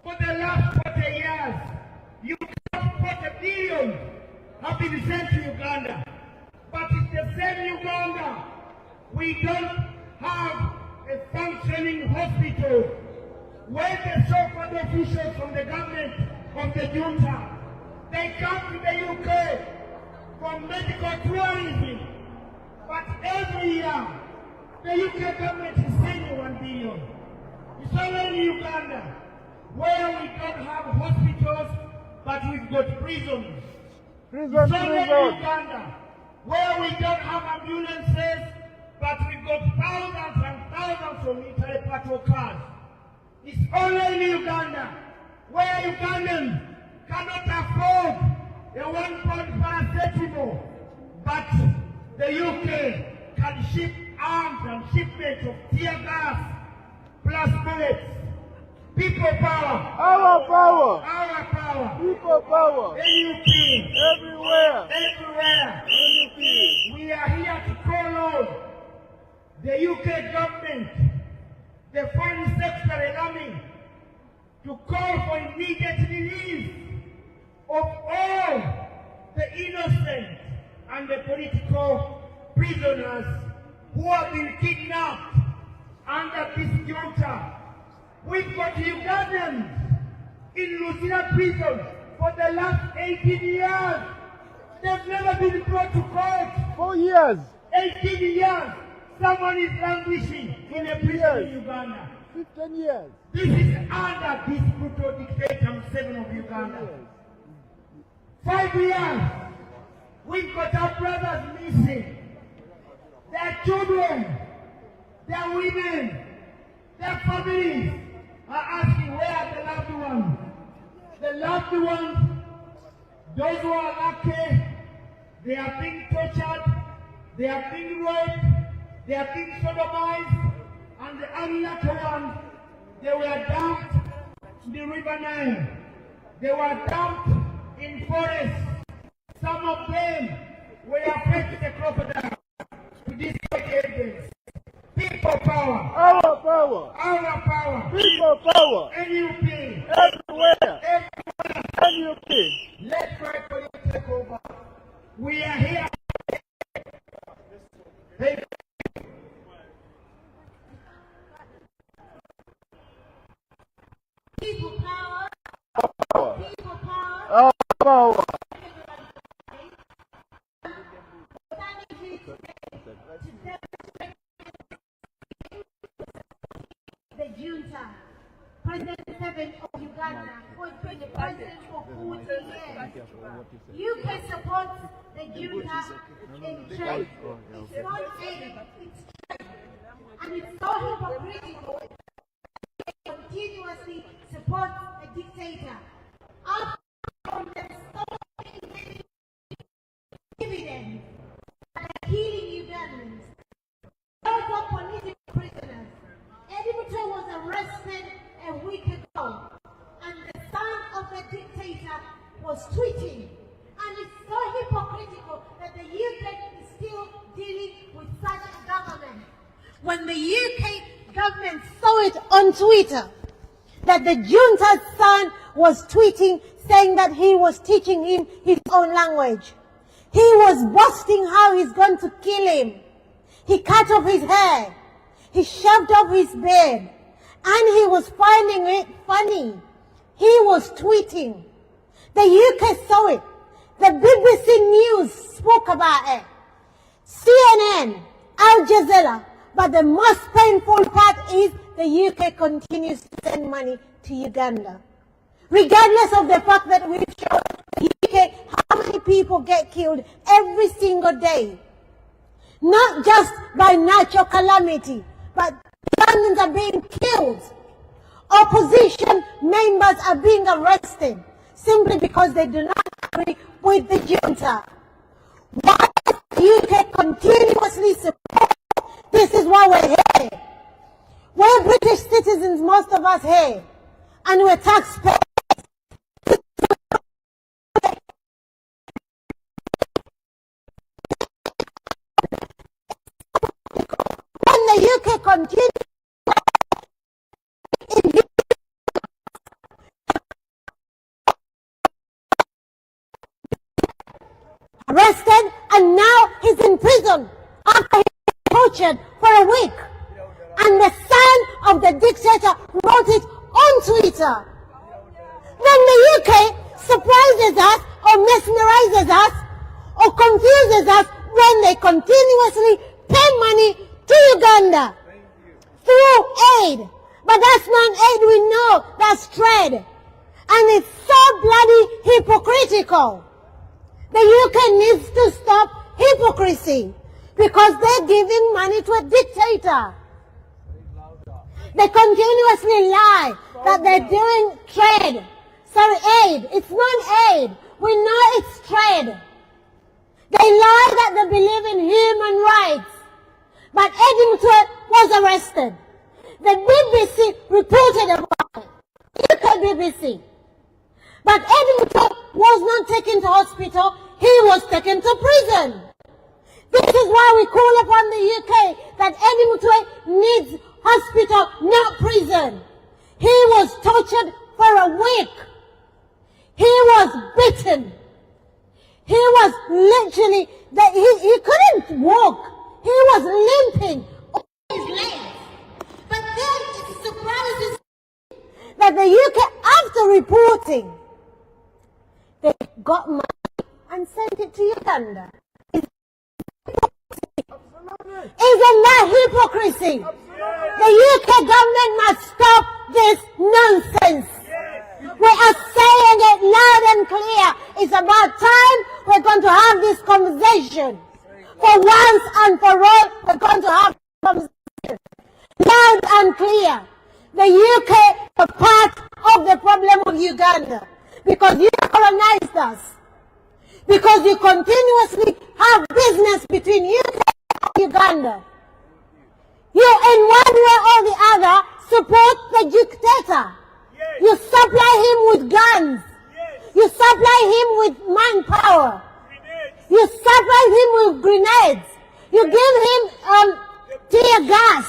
For the last 40 years, Uganda 40 billion have been sent to Uganda. But it's the same Uganda. We don't have a functioning hospital where the so-called officials from the government of the junta, they come to the UK for medical tourism. But every year, the UK government is sending £1 billion. It's only in Uganda where we don't have hospitals, but we've got prisons. It's only in Uganda where we don't have ambulances, but we've got thousands and thousands of military patrol cars. It's only in Uganda where Ugandans cannot afford a £1 paracetamol, but the UK can ship arms and shipments of tear gas plus bullets. People power. Our power. Our power. People power. NUP. Everywhere. Everywhere. NUP. We are here to call on the UK government, the Foreign Secretary Lamy, to call for immediate release of all the innocent and the political prisoners who have been kidnapped under this junta. We've got Ugandans in Lusina prison for the last 18 years. They've never been brought to court. 4 years. 18 years. Someone is languishing in a prison in Uganda. 15 years. This is under this brutal dictator Museveni of Uganda. 5 years. We've got our brothers missing. Their children, their women, their families are asking where are the loved ones. The loved ones, those who are lucky, they are being tortured, they are being raped, they are being sodomized, and the unlucky ones, they were dumped in the river Nile. They were dumped in forests. Some of them were fed to the crocodile to destroy evidence. People power. Our power. Our power. People power. NUP. Everywhere. Everywhere. NUP. Let's try for you to take over. We are here. Hey. People power. Power. People power. Our power. The junta, President Museveni of Uganda, who has been the president for 40 years. UK supports the junta in trade. It's not aid, it's trade. And it's so hypocritical to continuously support a dictator. After from them stopping dividends and killing Uganda. Twitter that the junta's son was tweeting saying that he was teaching him his own language. He was boasting how he's going to kill him. He cut off his hair. He shaved off his beard. And he was finding it funny. He was tweeting. The UK saw it. The BBC News spoke about it. CNN, Al Jazeera. But the most painful part is the UK continues to send money to Uganda. Regardless of the fact that we've shown the UK how many people get killed every single day. Not just by natural calamity, but Ugandans are being killed. Opposition members are being arrested simply because they do not agree with the junta. Why does the UK continuously support? This is why we're here. We're British citizens, most of us here, and we're taxpayers. When the UK continues arrested, and now he's in prison after he was tortured for a week. And the son of the dictator wrote it on Twitter. Then the UK surprises us or mesmerizes us or confuses us when they continuously pay money to Uganda through aid. But that's not aid, we know, that's trade. And it's so bloody hypocritical. The UK needs to stop hypocrisy because they're giving money to a dictator. They continuously lie that they're doing trade. Sorry, aid. It's not aid. We know it's trade. They lie that they believe in human rights. But Eddie Mutwe was arrested. The BBC reported about it. UK BBC. But Eddie Mutwe was not taken to hospital. He was taken to prison. This is why we call upon the UK that Eddie Mutwe needs hospital, not prison. He was tortured for a week. He was beaten. He was literally, he couldn't walk. He was limping on his legs. But then it surprises that the UK, after reporting, they got money and sent it to Uganda. Isn't that hypocrisy? The UK government must stop this nonsense. We are saying it loud and clear. It's about time we're going to have this conversation. For once and for all, we're going to have this conversation. Loud and clear. The UK are part of the problem of Uganda. Because you colonized us. Because you continuously have business between UK and Uganda. You, in one way or the other, support the dictator. Yes. You supply him with guns. Yes. You supply him with manpower. Grenades. You supply him with grenades. You give him tear gas.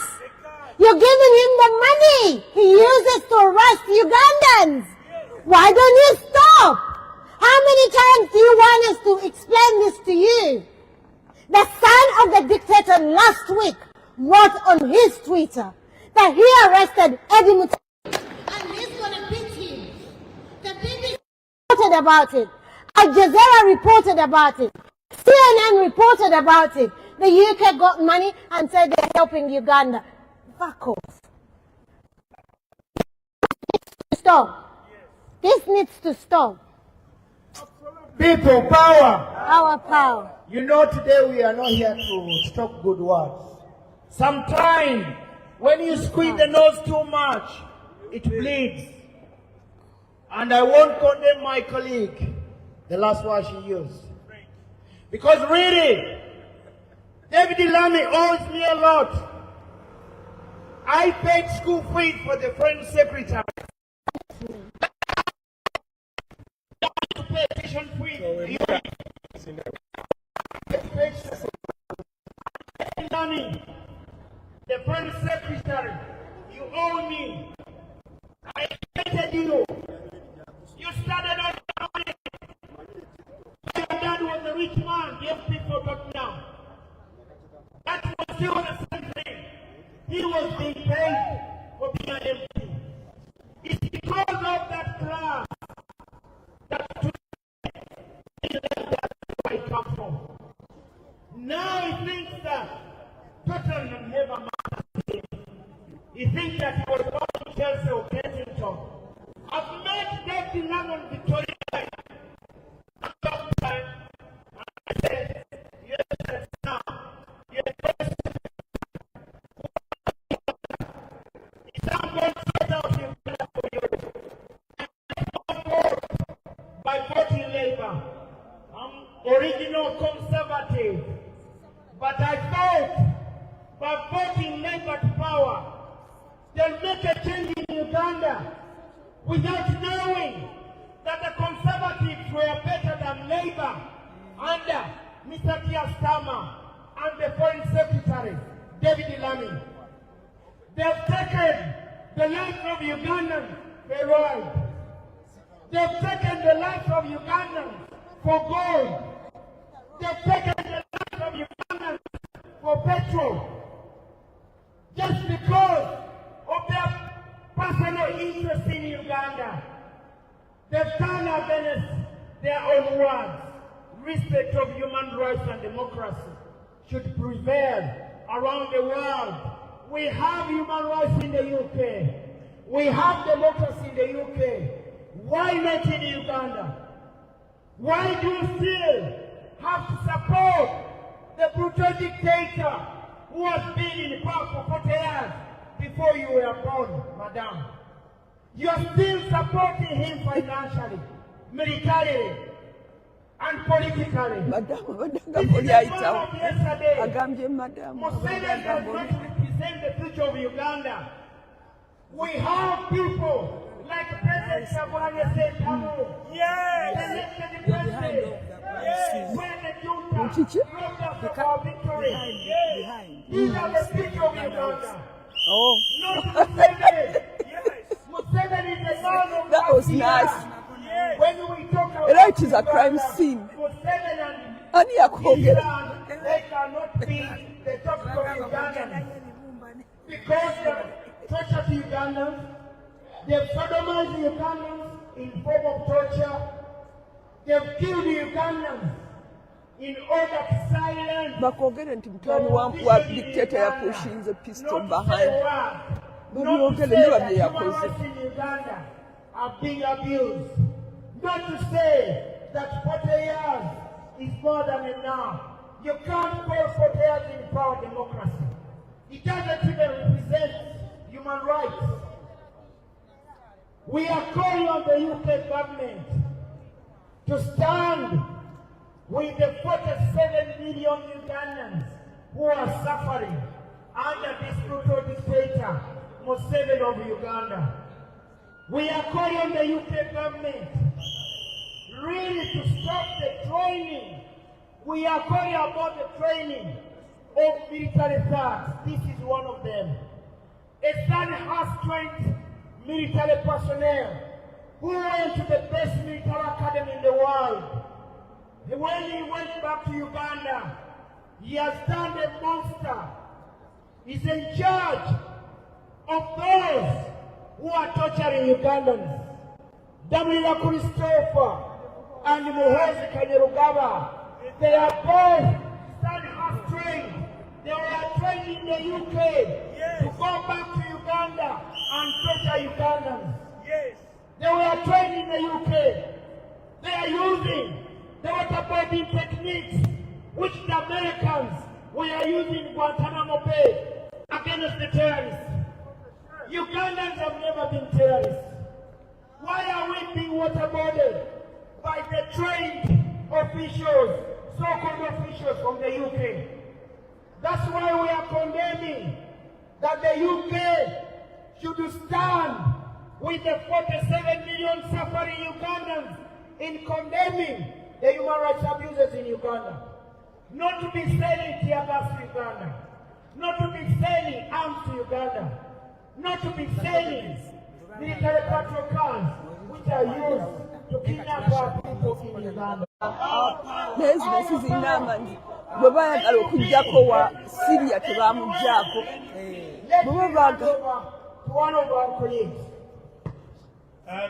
You're giving him the money he uses to arrest Ugandans. Yes. Why don't you stop? How many times do you want us to explain this to you? The son of the dictator last week wrote on his Twitter that he arrested Eddie Mutwe and he's going to beat him. The BBC reported about it. Al Jazeera reported about it. CNN reported about it. The UK got money and said they're helping Uganda. Fuck off. Stop. This needs to stop. People power. Our power. You know, today we are not here to stop good words. Sometimes, when you squeeze the nose too much, it bleeds. And I won't condemn my colleague, the last word she used. Because really, David Ilami owes me a lot. I paid school fees for the French secretary. To pay tuition fees. The French secretary, you owe me. Now he thinks that Tottenham have a man. He thinks that he was born in Chelsea or Kensington. I've met David London Victoria. And I said, yes, now. Yes, it's not going to out you for you. By voting Labour. I'm original conservative. But I thought by voting Labour to power, they'll make a change in Uganda without knowing that the Conservatives were better than Labour under Mr. Keir Starmer and the Foreign Secretary, David Lammy. They've taken the life of Ugandans for oil. They've taken the life of Ugandans for gold. They've taken the life of Ugandans for petrol. Just because of their personal interest in Uganda. They've turned against their own words. Respect of human rights and democracy should prevail around the world. We have human rights in the UK. We have democracy in the UK. Why not in Uganda? Why do you still have to support the brutal dictator who has been in power for 40 years before you were born, madam? You are still supporting him financially, militarily, and politically. Madam, Yesterday, Museveni does not represent the future of Uganda. We have people like President Shabwani said, elected president, when the junta robbed us of our victory. These are the future of Uganda. Oh. Not Museveni. Museveni is the man of That was nice. When we talk about It is a crime scene. Museveni And they cannot be the topic of Ugandans. Because they torture the Ugandans, they've sodomized the Ugandans in form of torture, they've killed the Ugandans in order to silence bakogere nti mutwani wa dictator yapushinze pistol behind. not to say that human rights in Uganda are being abused. Not to say that 40 years is more than enough. You can't call 40 years in power democracy. It doesn't even represent human rights. We are calling on the UK government to stand with the 47 million Ugandans who are suffering under this brutal dictator, Museveni of Uganda. We are calling on the UK government really to stop the training. We are calling about the training of military thugs. This is one of them. A son has trained military personnel who went to the best military academy in the world. When he went back to Uganda, he has turned a monster. He's in charge of those who are torturing Ugandans. Damila Christopher and Muhoozi Kanyerugaba, they are both stand-half trained. They were trained in the UK to go back to Uganda and torture Ugandans. They were trained in the UK. They are using the waterboarding techniques which the Americans were using in Guantanamo Bay against the terrorists. Ugandans have never been terrorists. Why are we being waterboarded by the trained officials, so-called officials from the UK? That's why we are condemning that the UK should stand with the 47 million suffering Ugandans in condemning the human rights abuses in Uganda. Not to be selling tear gas to Uganda. Not to be selling arms to Uganda. Not to be selling military patrol cars which are used to kidnap our people in Uganda. This is enough. Baba yagala okujjako wa Syria tebamujjako. Baba to one of our colleagues.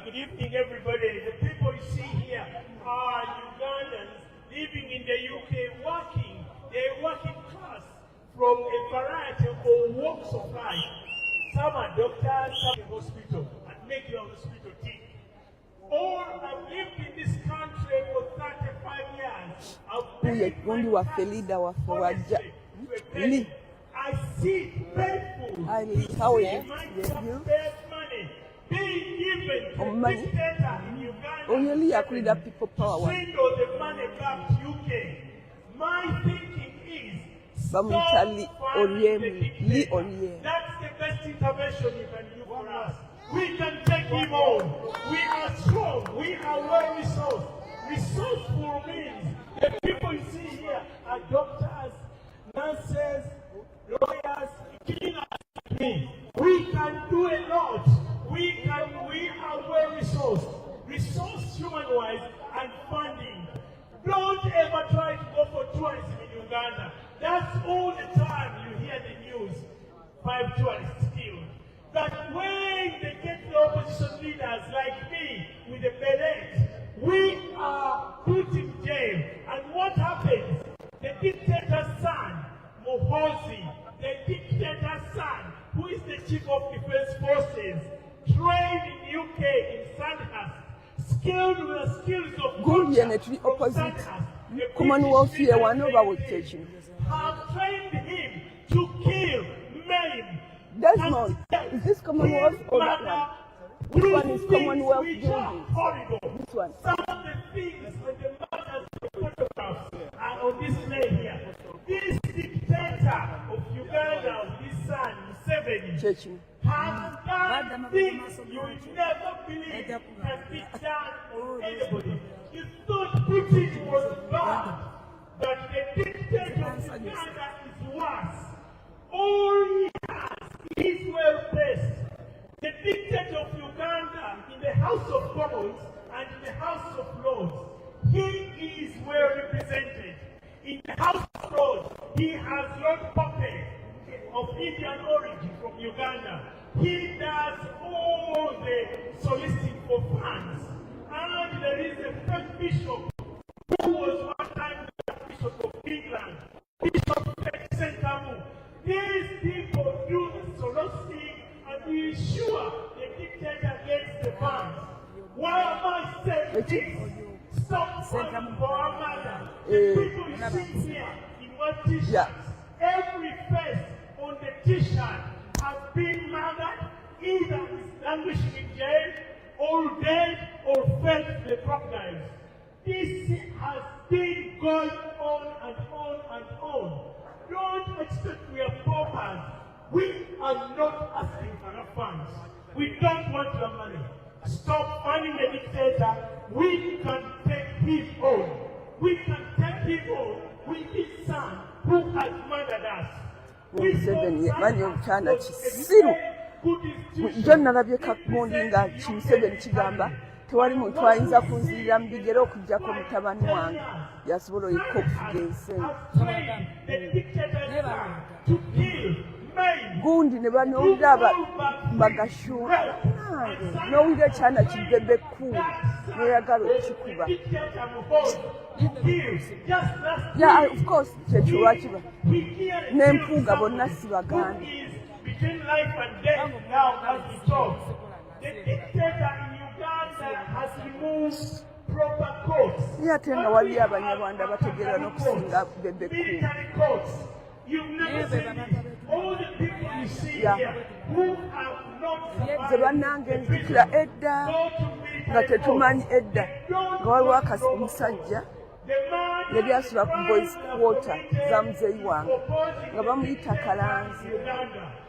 Good evening, everybody. The people you see here are Ugandans living in the UK, working. a working class from a variety of walks of life. Some are doctors, some are hospital, and make your hospital tick. All I've lived in this country for 35 years. I see it painful. How is Money being given to the dictator in Uganda. People power. Swindle the money back to UK. My thinking is stop funding the dictator. That's the best intervention you can do for us. We can take him on. We are strong. We are well resourced. Resourceful means the people you see here are doctors, nurses, lawyers, cleaners like me. We can do a lot. We are well resourced human-wise and funding. Don't ever try to go for tourism in Uganda. That's all the time you hear the news. 5 tourists killed. But when they get the opposition leaders like me with the beret, we are put in jail. And what happens? The dictator's son, Mohozi, the dictator's son, who is the chief of defense forces, trained in UK in Sandhurst, skilled with the skills of Good opposite Commonwealth here, one over with teaching. Have trained him to kill, maim. Desmond, is this Commonwealth or that one? Which one is Commonwealth building? This one. Some of the things when the matters of photographs are on display here. This dictator of Uganda, his son, Museveni, has done things you will never believe has been done on anybody. You thought Putin was bad, but the dictator of Uganda is worse. All he has is well placed. The dictator of Uganda in the House of Commons and in the House of Lords, he is well represented. In the House of Lords, he has Lord Pope of Indian origin from Uganda. He does all the soliciting for funds. And there is a first bishop who was one time the Bishop of England, Bishop Sentamu. These people do the soliciting and we ensure the dictator gets the funds. Why am I saying this? Stop funding for our mother. The people you see here in one t-shirt, every face on the t-shirt has been murdered, either is languishing in jail, or dead, or fed to the crocodiles. This has been going on and on and on. Don't expect we are paupers. We are not asking for our funds. We don't want your money. Stop funding the dictator. We can take him on. We can take him on with his son who has murdered us. Nalabye Kakumondi nga Museveni kigamba tewali muntu ayinza kunzirira mu bigere okuggyako mutabani wange yasobola oyika okufuga ensi. Gundi ne banowulira bagashuka nowulira ekyana kibebe ekkulu neyagala okukikuba. Of course kyekyo lwakiba n'empuuga bonna si Baganda. Between life and death now as we talk. The dictator in Uganda has removed proper courts. Military courts. You've never seen this. All the people you see here who have not survived the prison, yali asula ku boys quarter za muzeyi wange nga bamuyita Kalanzi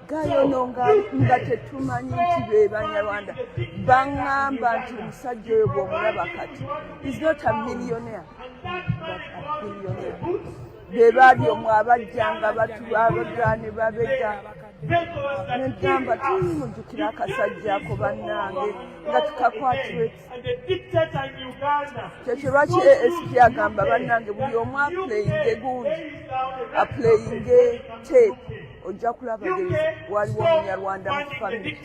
gayono nga tetumanyi nti be Banyarwanda baŋŋamba nti omusajja oyo bw'omulaba kati is not a millionaire but a billionaire. Be baali omwo abajjanga abagaane babega negamba tuyimujjukira akasajja ako bannange nga tukakwatirwe. Kyekyo lwaki ASP agamba bannange buli omu aplayinge gundi aplayinge tape ojja kulaba waliwo Omunyarwanda mu family.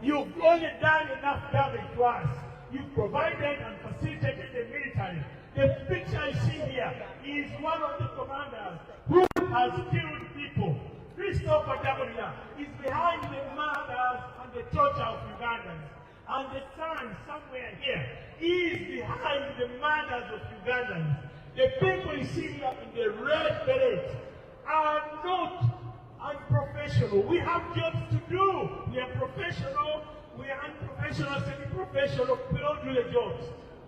You've only done enough damage to us. you provided and facilitated the military. The picture you see here is one of the commanders who has killed people. Christopher Dagonia is behind the murders and the torture of Ugandans. And the son, somewhere here, is behind the murders of Ugandans. The people you see here in the red berets are not unprofessional. We have jobs to do. We are professional, we are unprofessional, semi-professional, we don't do the jobs.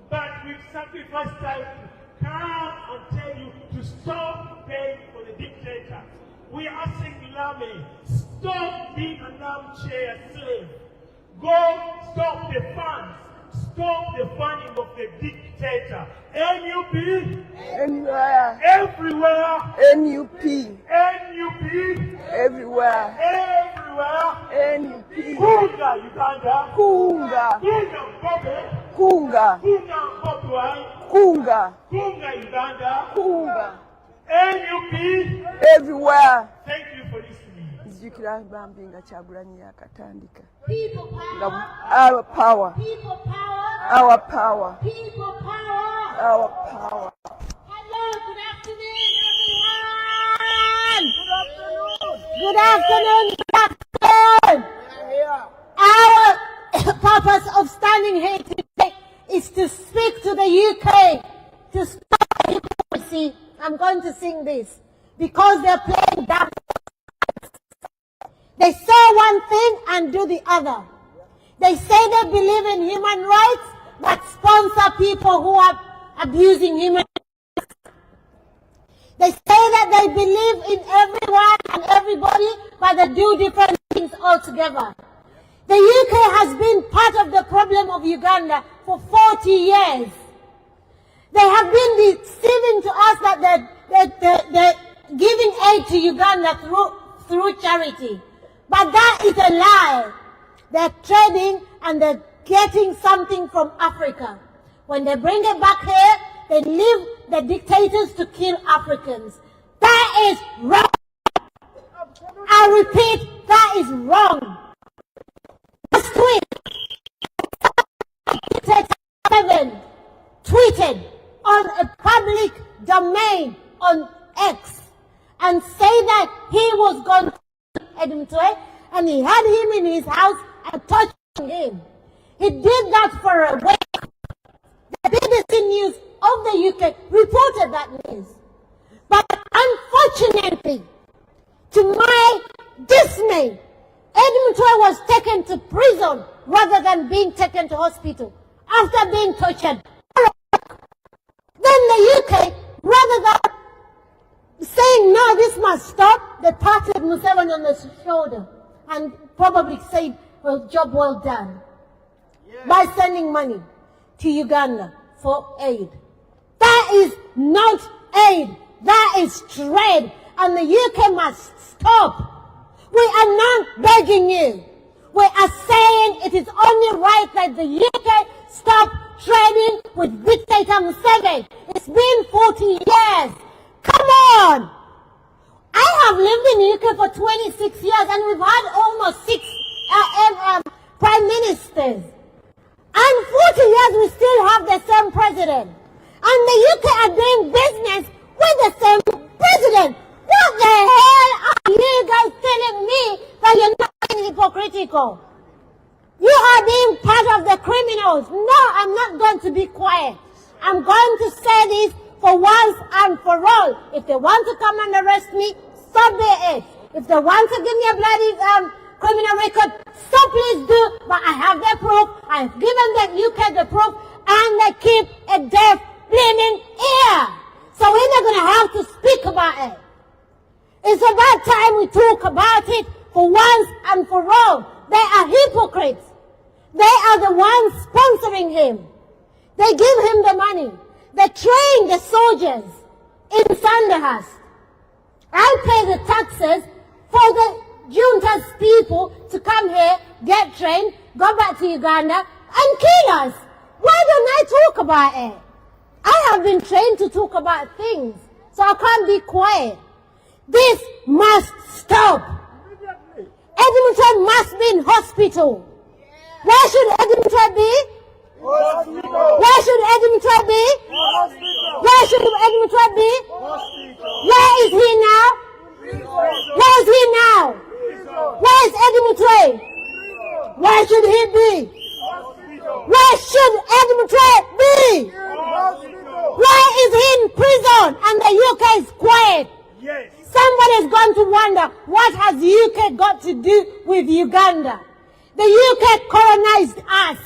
But we've sacrificed time to come and tell you to stop paying for the dictator. We are asking Lame, stop being an armchair slave. Go stop the funds. Stop the funding of the dictator. NUP. Anywhere. Everywhere. NUP. NUP. Everywhere. Everywhere. NUP. Kunga Uganda. Kunga. Kunga Bobe. Kunga. Kunga Bobwai. Kunga. Kunga Uganda. Kunga. NUP. Everywhere. Thank you for listening. Nzijukira bambi nga Kyagulanyi yakatandika. People power. Our power. People power. Our power. People power. Our power. Hello, good afternoon, everyone. Good afternoon. Good afternoon. Our purpose of standing here today is to speak to the UK to stop hypocrisy. I'm going to sing this because they're playing double. They say one thing and do the other. They say they believe in human rights, but sponsor people who are abusing human rights. They say that they believe in everyone and everybody, but they do different things altogether. The UK has been part of the problem of Uganda for 40 years. They have been deceiving to us that they're giving aid to Uganda through charity. But that is a lie. They're trading and they're getting something from Africa. When they bring it back here, they leave the dictators to kill Africans. That is wrong. I repeat, that is wrong. Last week, dictator 7 tweeted on a public domain on X and say that he was going to Mutwe, and he had him in his house and touching him. He did that for a week. The BBC News of the UK reported that news. But unfortunately, to my dismay, Mutwe was taken to prison rather than being taken to hospital after being tortured. Then the UK, rather than saying, no, this must stop, they patted Museveni on the shoulder and probably said, well, job well done. Yeah. By sending money to Uganda for aid. That is not aid. That is trade. And the UK must stop. We are not begging you. We are saying it is only right that the UK stop trading with dictator Museveni. It's been 40 years. Come on! I have lived in the UK for 26 years and we've had almost 6 prime ministers. And 40 years we still have the same president. And the UK are doing business with the same president. What the hell are you guys telling me that you're not being hypocritical? You are being part of the criminals. No, I'm not going to be quiet. I'm going to say this for once and for all. If they want to come and arrest me, so be it. If they want to give me a bloody criminal record, so please do. But I have the proof. I've given the UK the proof, and they keep a deaf, blaming ear. So we're not going to have to speak about it. It's about time we talk about it for once and for all. They are hypocrites. They are the ones sponsoring him. They give him the money. They train the soldiers in Sandhurst. I pay the taxes for the junta's people to come here, get trained, go back to Uganda, and kill us. Why don't I talk about it? I have been trained to talk about things, so I can't be quiet. This must stop. Edmonton must be in hospital. Where should Edmonton be? Mutwe be? Where should Eddie Mutwe be? Where is he now? Where is he now? Where is Eddie Mutwe? Where should he be? Where should Eddie Mutwe be? Why is he in prison and the UK is quiet? Yes. Somebody is going to wonder, what has the UK got to do with Uganda? The UK colonized us.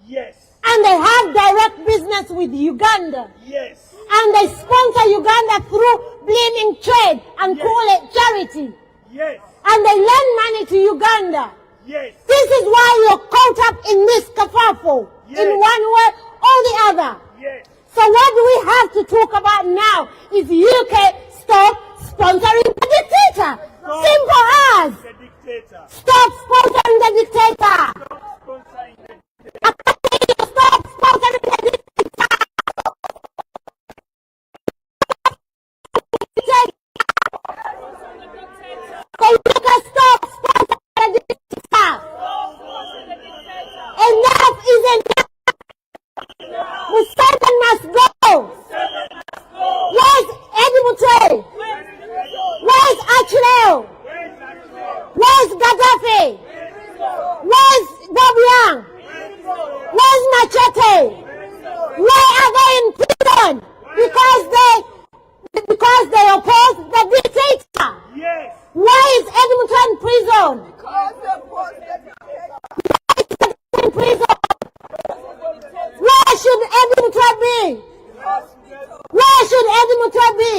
Yes. And they have direct business with Uganda. Yes. And they sponsor Uganda through bleeding trade and call it charity. Yes. And they lend money to Uganda. Yes. This is why you're caught up in this kerfuffle, in one way or the other. Yes. So what do we have to talk about now is UK stop sponsoring the dictator. Simple as. The dictator. Stop sponsoring the dictator. Stop sponsoring the dictator. So you can stop sponsoring the dictator. Enough is enough. Museveni must go. Where's Eddie Mutwe? Where's Achileo? Where's Gaddafi? Where's Bob Young? Where's Machete? Why are they in prison? Because they oppose the dictator. Yes. Why is Eddie Mutwe in prison? In prison. Where should Eddie Mutwe be? Where should Eddie Mutwe be?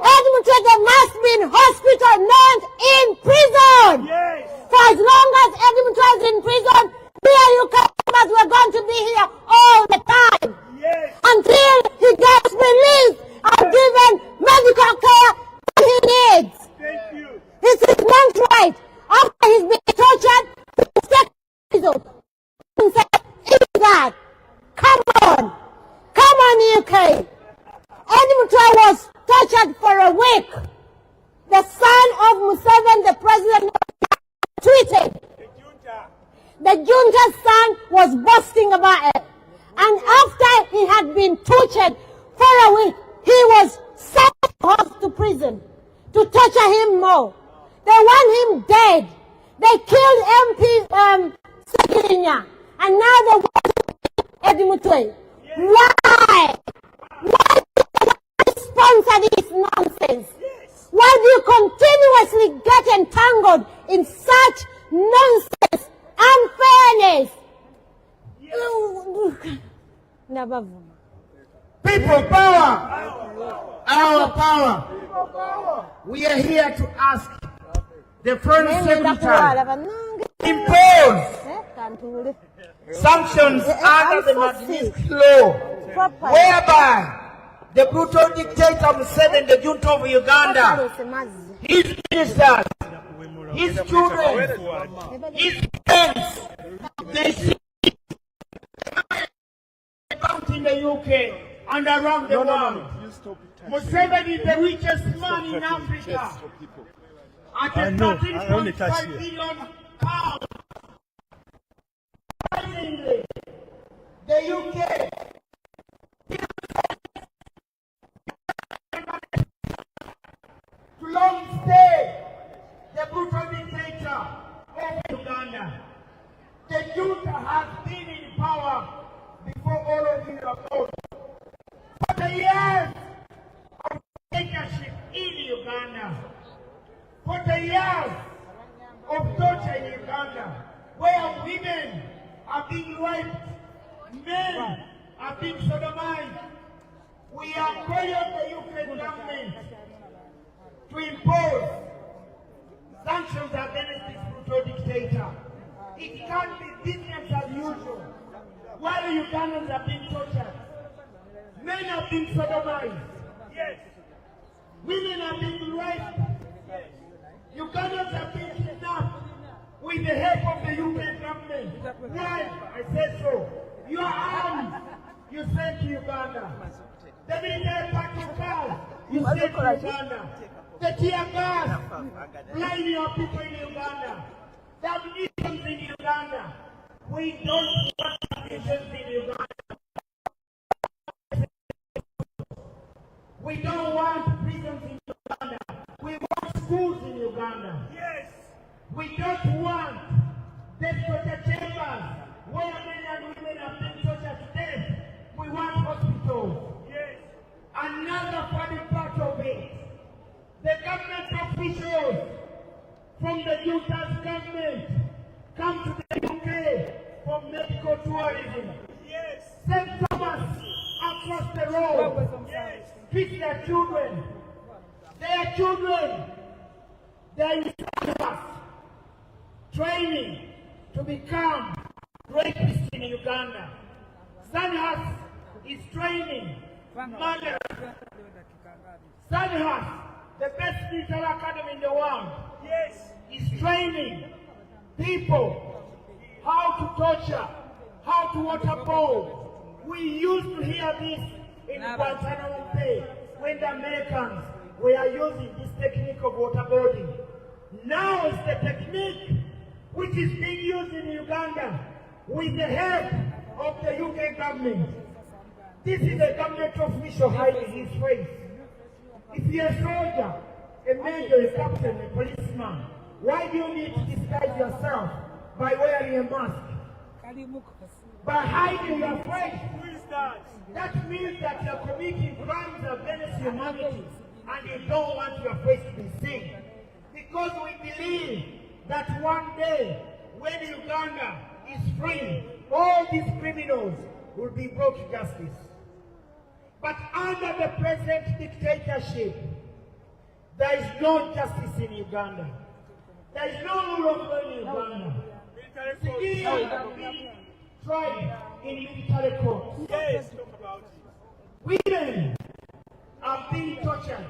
Eddie Mutwe must be in hospital, not in prison. Yes. For as long as Eddie Mutwe is in prison, we are going to be here all the time. Yes. Until he gets released and given medical care that he needs. Thank you. It's his man's right. After he's been tortured, he's taken to prison. He said, "Is that? Come on. Come on, UK." Eddie Mutwe was tortured for a week. The son of Museveni, the president, tweeted. The junta's son was boasting about it. And after he had been tortured for a week, he was sent off to prison to torture him more. They want him dead. They killed MP Sekirinya. And now they want Eddie Mutwe. Why? Why do you sponsor this nonsense? Why do you continuously get entangled in such nonsense, unfairness? People power. Our power. We are here to ask the Foreign Secretary impose sanctions under the Magnitsky law, whereby the brutal dictator Museveni, the junta of Uganda, his ministers, his children, his friends, they see about in the UK and around the world. Museveni is the richest man in Africa. At a 13.5 billion pounds. The UK to long stay the brutal dictator of Uganda. The junta has been in power before all of you are born. For the years of dictatorship in Uganda, for the years of torture in Uganda, where women are being raped, men are being sodomized, we are calling on the UK government to impose sanctions against this brutal dictator. It can't be business as usual. While Ugandans are being tortured, men are being sodomized, yes. Women are being raped, Ugandans are being kidnapped with the help of the UK government. Why? I said so. Your arms, you sent to Uganda. The military patrol cars, you sent to Uganda. The tear gas, blinding your people in Uganda. The ammunition in Uganda. We don't want ammunition in Uganda. government officials from the junta's government come to the UK for medical tourism. Yes. St. Thomas across the road. Yes. Teach their children. Their children. They are in training to become rapists in Uganda. Sandhurst is training murderers. Sandhurst, the best military academy in the world, Yes. is training people how to torture, how to waterboard. We used to hear this in Guantanamo Bay when the Americans were using this technique of waterboarding. Now it's the technique which is being used in Uganda with the help of the UK government. This is a government official hiding his face. If you're a soldier, a major, a captain, a policeman, why do you need to disguise yourself by wearing a mask? By hiding your face. Who is that? That means that you're committing crimes against humanity and you don't want your face to be seen. Because we believe that one day, when Uganda is free, all these criminals will be brought to justice. But under the present dictatorship, there is no justice in Uganda. There is no rule of law in Uganda. Civilians have been tried in military courts. Yes. Talk about it. Women are being tortured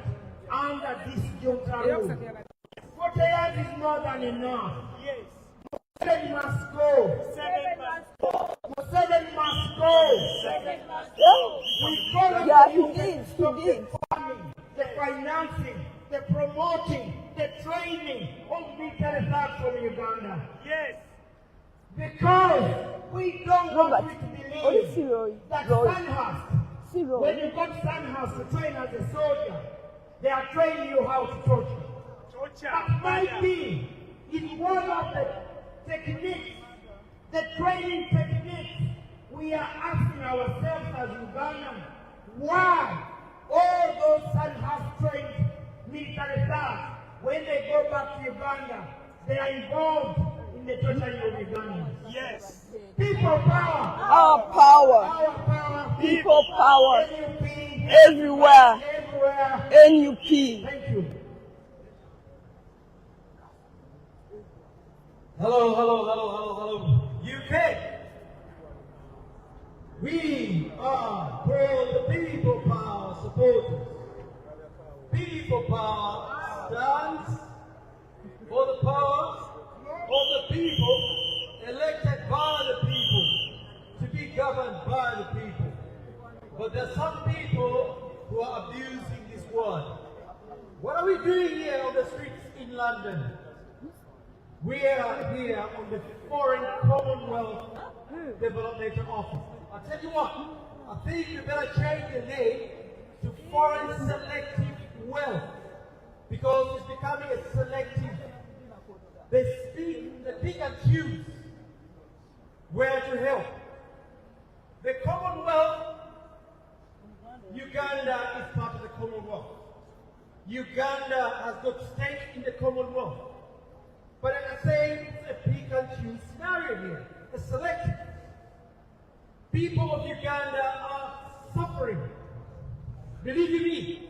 under this junta rule. 40 years is more than enough. Yes. Museveni must go. 7 months. Museveni must go. 7 months. We call on Yeah, the he UK did, to he stop did. the farming, the financing, the promoting, the training of military thugs from Uganda. Yes. Because we don't Robert, want you to what is believe Roy? that Roy. Sandhurst, See, Roy. when you go to Sandhurst to train as a soldier, they are training you how to torture. Torture. That might Murder. be is one of the techniques, the training techniques. We are asking ourselves as Ugandans, why all those Sandhurst trained military thugs, when they go back to Uganda, they are involved in the torturing of Ugandans. Yes. People power. Our power, Our power. people power, NUP. everywhere, Everywhere. NUP. Thank you. Hello. UK. We are for the people power supporters. People power stands for the power of the people, elected by the people, to be governed by the people. But there are some people who are abusing this word. What are we doing here on the streets in London? We are here on the Foreign Commonwealth Development Office. I'll tell you what, I think you better change the name to Foreign Selective Wealth, because it's becoming a selective. They pick and choose where to help. The Commonwealth, Uganda is part of the Commonwealth. Uganda has got stake in the Commonwealth. But I'm saying it's a pick and choose scenario here, a selection. People of Uganda are suffering. Believe you me,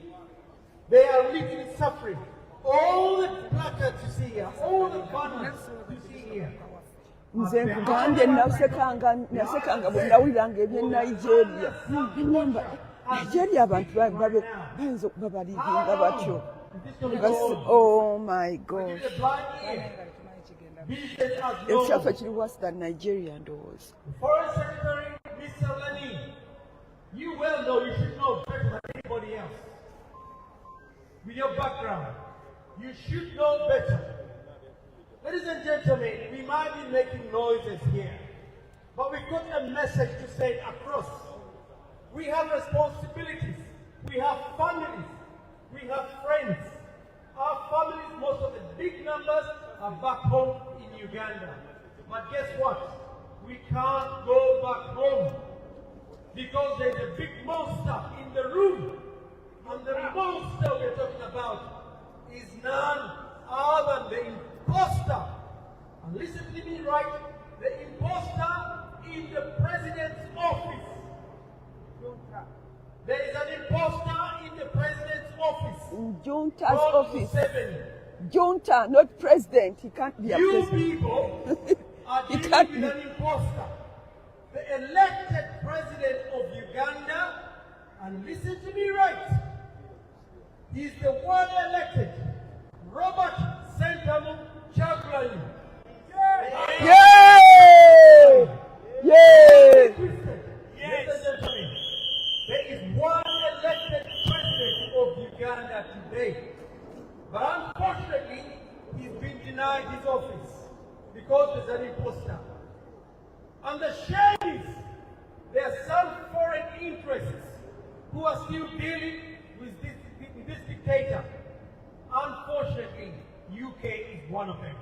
they are literally suffering. All the placards you see here, all the banners you see here. Nze nkugambye nasekanga bwe ndawuliranga eby'e Nigeria. Ngamba, Nigeria abantu bayinza okuba balivinga batyo. Oh my gosh. Ekyafa kiri worse than Nigeria ndowooza. Foreign Secretary Mr. Lani, you well know, you should know better than anybody else. With your background, you should know better. Ladies and gentlemen, we might be making noises here, but we've got a message to say across. We have responsibilities. We have families. We have friends. Our families, most of the big numbers, are back home in Uganda. But guess what? We can't go back home because there's a big monster in the room. And the monster we're talking about is none other than the imposter. And listen to me right, the imposter in the president's office. There is an imposter in the president's office. In Junta's Called office. Museveni. Junta, not president. He can't be a You president. people are He dealing can't with be. an imposter. The elected president of Uganda, and listen to me right, he's the one elected, Robert Sentamu Chagulanyi. Yay! Yay! Yes, gentlemen. There is one elected president of Uganda today. But unfortunately, he's been denied his office because there's an imposter. And the shame is there are some foreign interests who are still dealing with this dictator. Unfortunately, UK is one of them.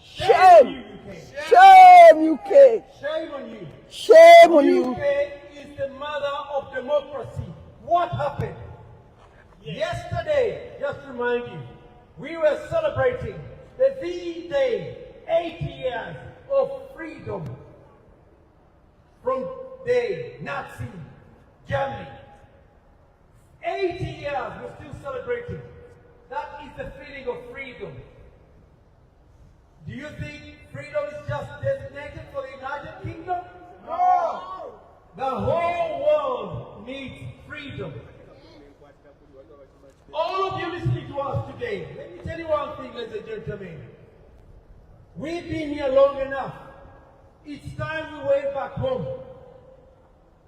Shame! UK. Shame, UK! Shame on you. Shame on you! UK is the mother of democracy. What happened? Yesterday, just to remind you, we were celebrating the V-Day, 80 years of freedom from the Nazi Germany. 80 years, we're still celebrating. That is the feeling of freedom. Do you think freedom is just designated for the United Kingdom? No! The whole world needs freedom. All of you listening to us today, let me tell you one thing, ladies and gentlemen. We've been here long enough. It's time we went back home.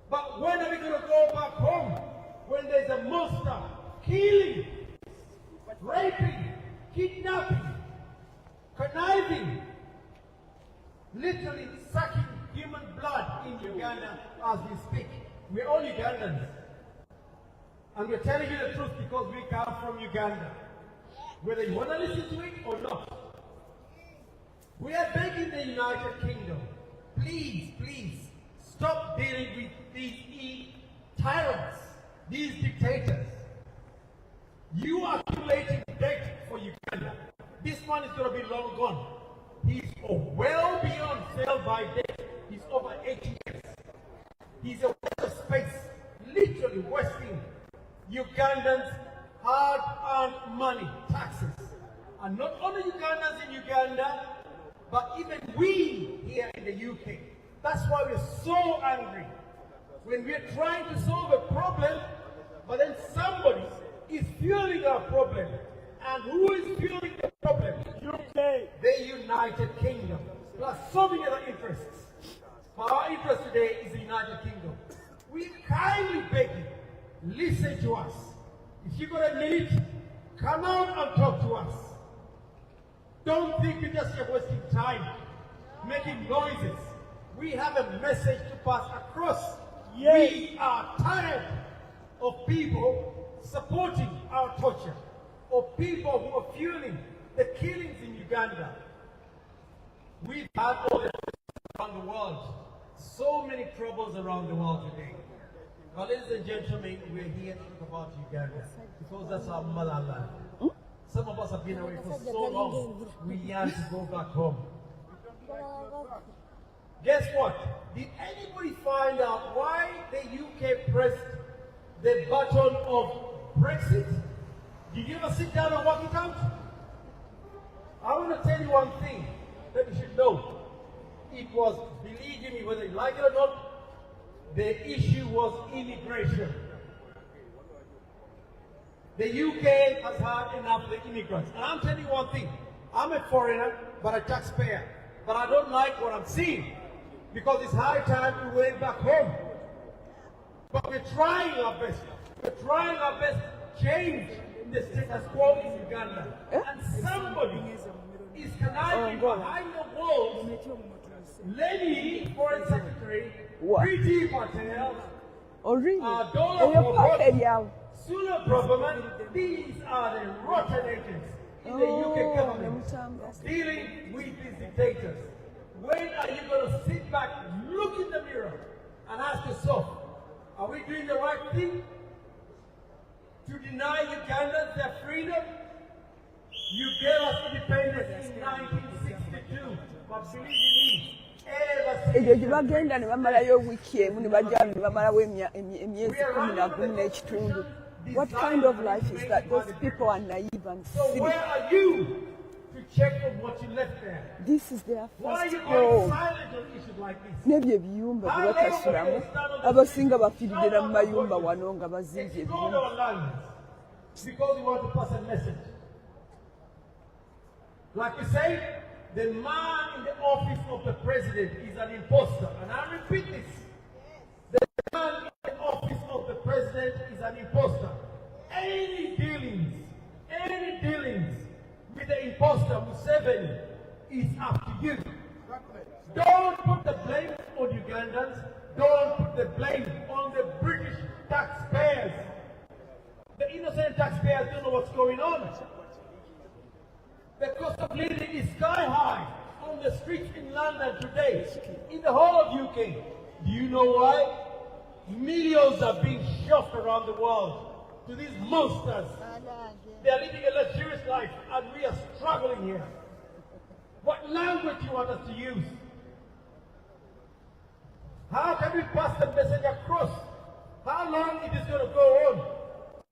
But when are we going to go back home? When there's a monster killing, raping, kidnapping, conniving, literally sucking human blood in Uganda as we speak. We're all Ugandans. And we're telling you the truth because we come from Uganda. Whether you want to listen to it or not. We are begging the United Kingdom, please, please, stop dealing with these tyrants, these dictators. You are accumulating debt for Uganda. This one is going to be long gone. He's well beyond sale by debt. He's over 80 years. He's a waste of space, literally wasting Ugandans' hard-earned money, taxes. And not only Ugandans in Uganda, but even we here in the UK. That's why we're so angry. When we're trying to solve a problem, but then somebody is fueling our problem. And who is fueling the problem? UK, the United Kingdom. Plus so many other interests. But our interest today is the United Kingdom. We kindly beg you, listen to us. If you've got a minute, come out and talk to us. Don't think you're just wasting time, making noises. We have a message to pass across. Yes. We are tired of people supporting our torture, of people who are fueling the killings in Uganda. We've had all the around the world, so many troubles around the world today. But ladies and gentlemen, we're here to talk about Uganda because that's our motherland. Some of us have been away for so long, we yearn to go back home. Guess what? Did anybody find out why the UK pressed the button of Brexit? Did you ever sit down and work it out? I want to tell you one thing that you should know. It was, believe me, whether you like it or not, the issue was immigration. The UK has had enough of the immigrants. And I'm telling you one thing. I'm a foreigner, but a taxpayer. But I don't like what I'm seeing. Because it's high time we went back home. But we're trying our best. We're trying our best to change the status quo in Uganda. And somebody is conniving behind the walls. Lady Foreign Secretary, Priti Patel, Sula Braverman, these are the rotten agents in the UK government dealing with these dictators. When are you going to sit back, look in the mirror, and ask yourself, are we doing the right thing to deny Ugandans their freedom? Ebyo gye bagenda ne bamalayo wiiki emu ne bajja ne bamalawo emyezi 11 n'ekitundu. What kind of life is that? Those people are naive and So silly. where are you to check on what you left there? This is their Why are first you going home. silent on issues like this? N'ebyo ebiyumba bye batasulamu abasinga bafiiridira mu mayumba wano nga bazimbye It's called ebiyumba. our lands because we want to pass a message. Like you say, the man in the office of the president is an imposter. And I repeat this. The man in the office of the president is an imposter. Any dealings with the imposter Museveni is up to you. Don't put the blame on Ugandans. Don't put the blame on the British taxpayers. The innocent taxpayers don't know what's going on. The cost of living is sky high on the streets in London today, in the whole of UK. Do you know why? Millions are being shoved around the world to these monsters. They are living a luxurious life and we are struggling here. What language do you want us to use? How can we pass the message across? How long it is going to go on?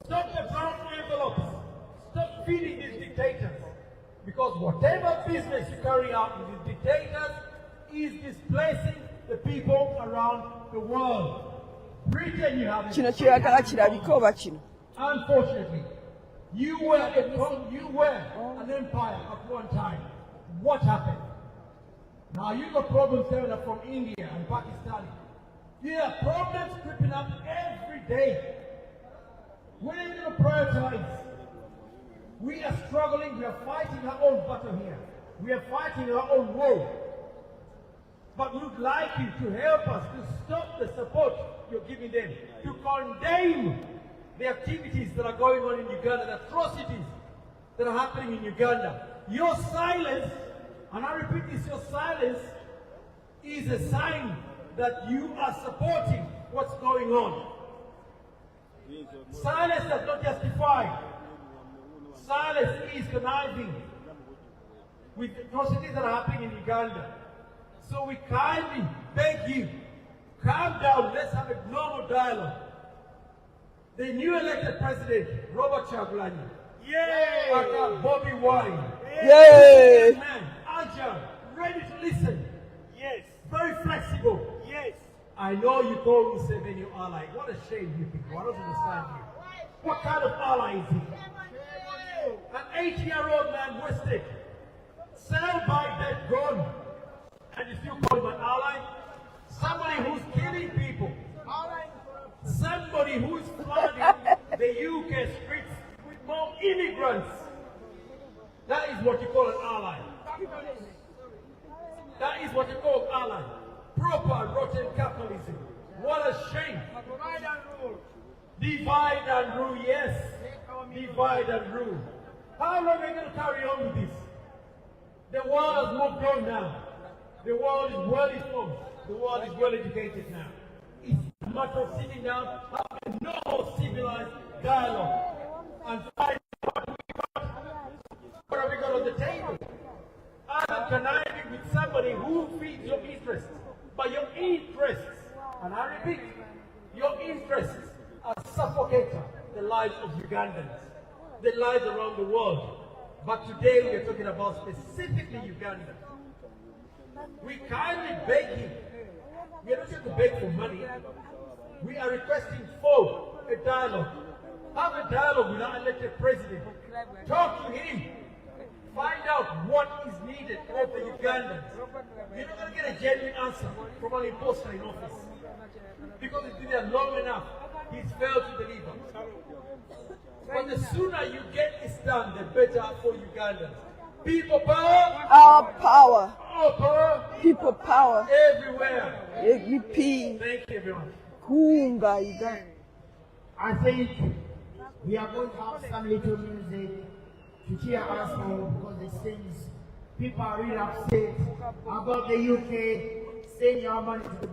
Stop the brown envelopes. Stop feeding these dictators. Because whatever business you carry out with these dictators is displacing the people around the world. Britain, you have Kino kyeyagala kirabike oba kino? Unfortunately, you were an empire at one time. What happened? Now you got problems coming up from India and Pakistan. You have problems creeping up every day. When are you going to prioritize? We are struggling, we are fighting our own battle here. We are fighting our own war. But we would like you to help us to stop the support you're giving them, to condemn the activities that are going on in Uganda, the atrocities that are happening in Uganda. Your silence, and I repeat this, your silence is a sign that you are supporting what's going on. Silence does not justify. Silence is conniving with the atrocities that are happening in Uganda. So we kindly beg you, calm down, let's have a normal dialogue. The new elected president, Robert Chagulanyi, Bobby Wine, Yay! man, agile, ready to listen, Yes. very flexible. Yes. I know you call Museveni your ally. What a shame you people. I don't understand you. What kind of ally is he? An 80-year-old man wasted, sell by that gun, and you still call him an ally? Somebody who's killing people. Somebody who is flooding the UK streets with more immigrants. That is what you call an ally. That is what you call ally. Proper rotten capitalism. What a shame. Divide and rule, yes. Divide and rule. How long are we going to carry on with this? The world has moved on now. The world is well informed. The world is well educated now. It's a matter of sitting down, having no civilized dialogue, and find out what have we got on the table. I'm conniving with somebody who feeds your interests. But your interests, and I repeat, your interests are suffocating the lives of Ugandans, the lives around the world. But today we are talking about specifically Uganda. We kindly beg you. We are not here to beg for money. We are requesting for a dialogue. Have a dialogue with our elected president. Talk to him. Find out what is needed for the Ugandans. You're not going to get a genuine answer from an imposter in office. Because it's been there long enough. He's failed to deliver. But the sooner you get this done, the better for Ugandans. People power. Our power. Our power. People power. Everywhere. AGP. Thank you, everyone. Kunga Uganda. I think we are going to have some little music to cheer us on because it seems people are really upset about the UK sending our money to the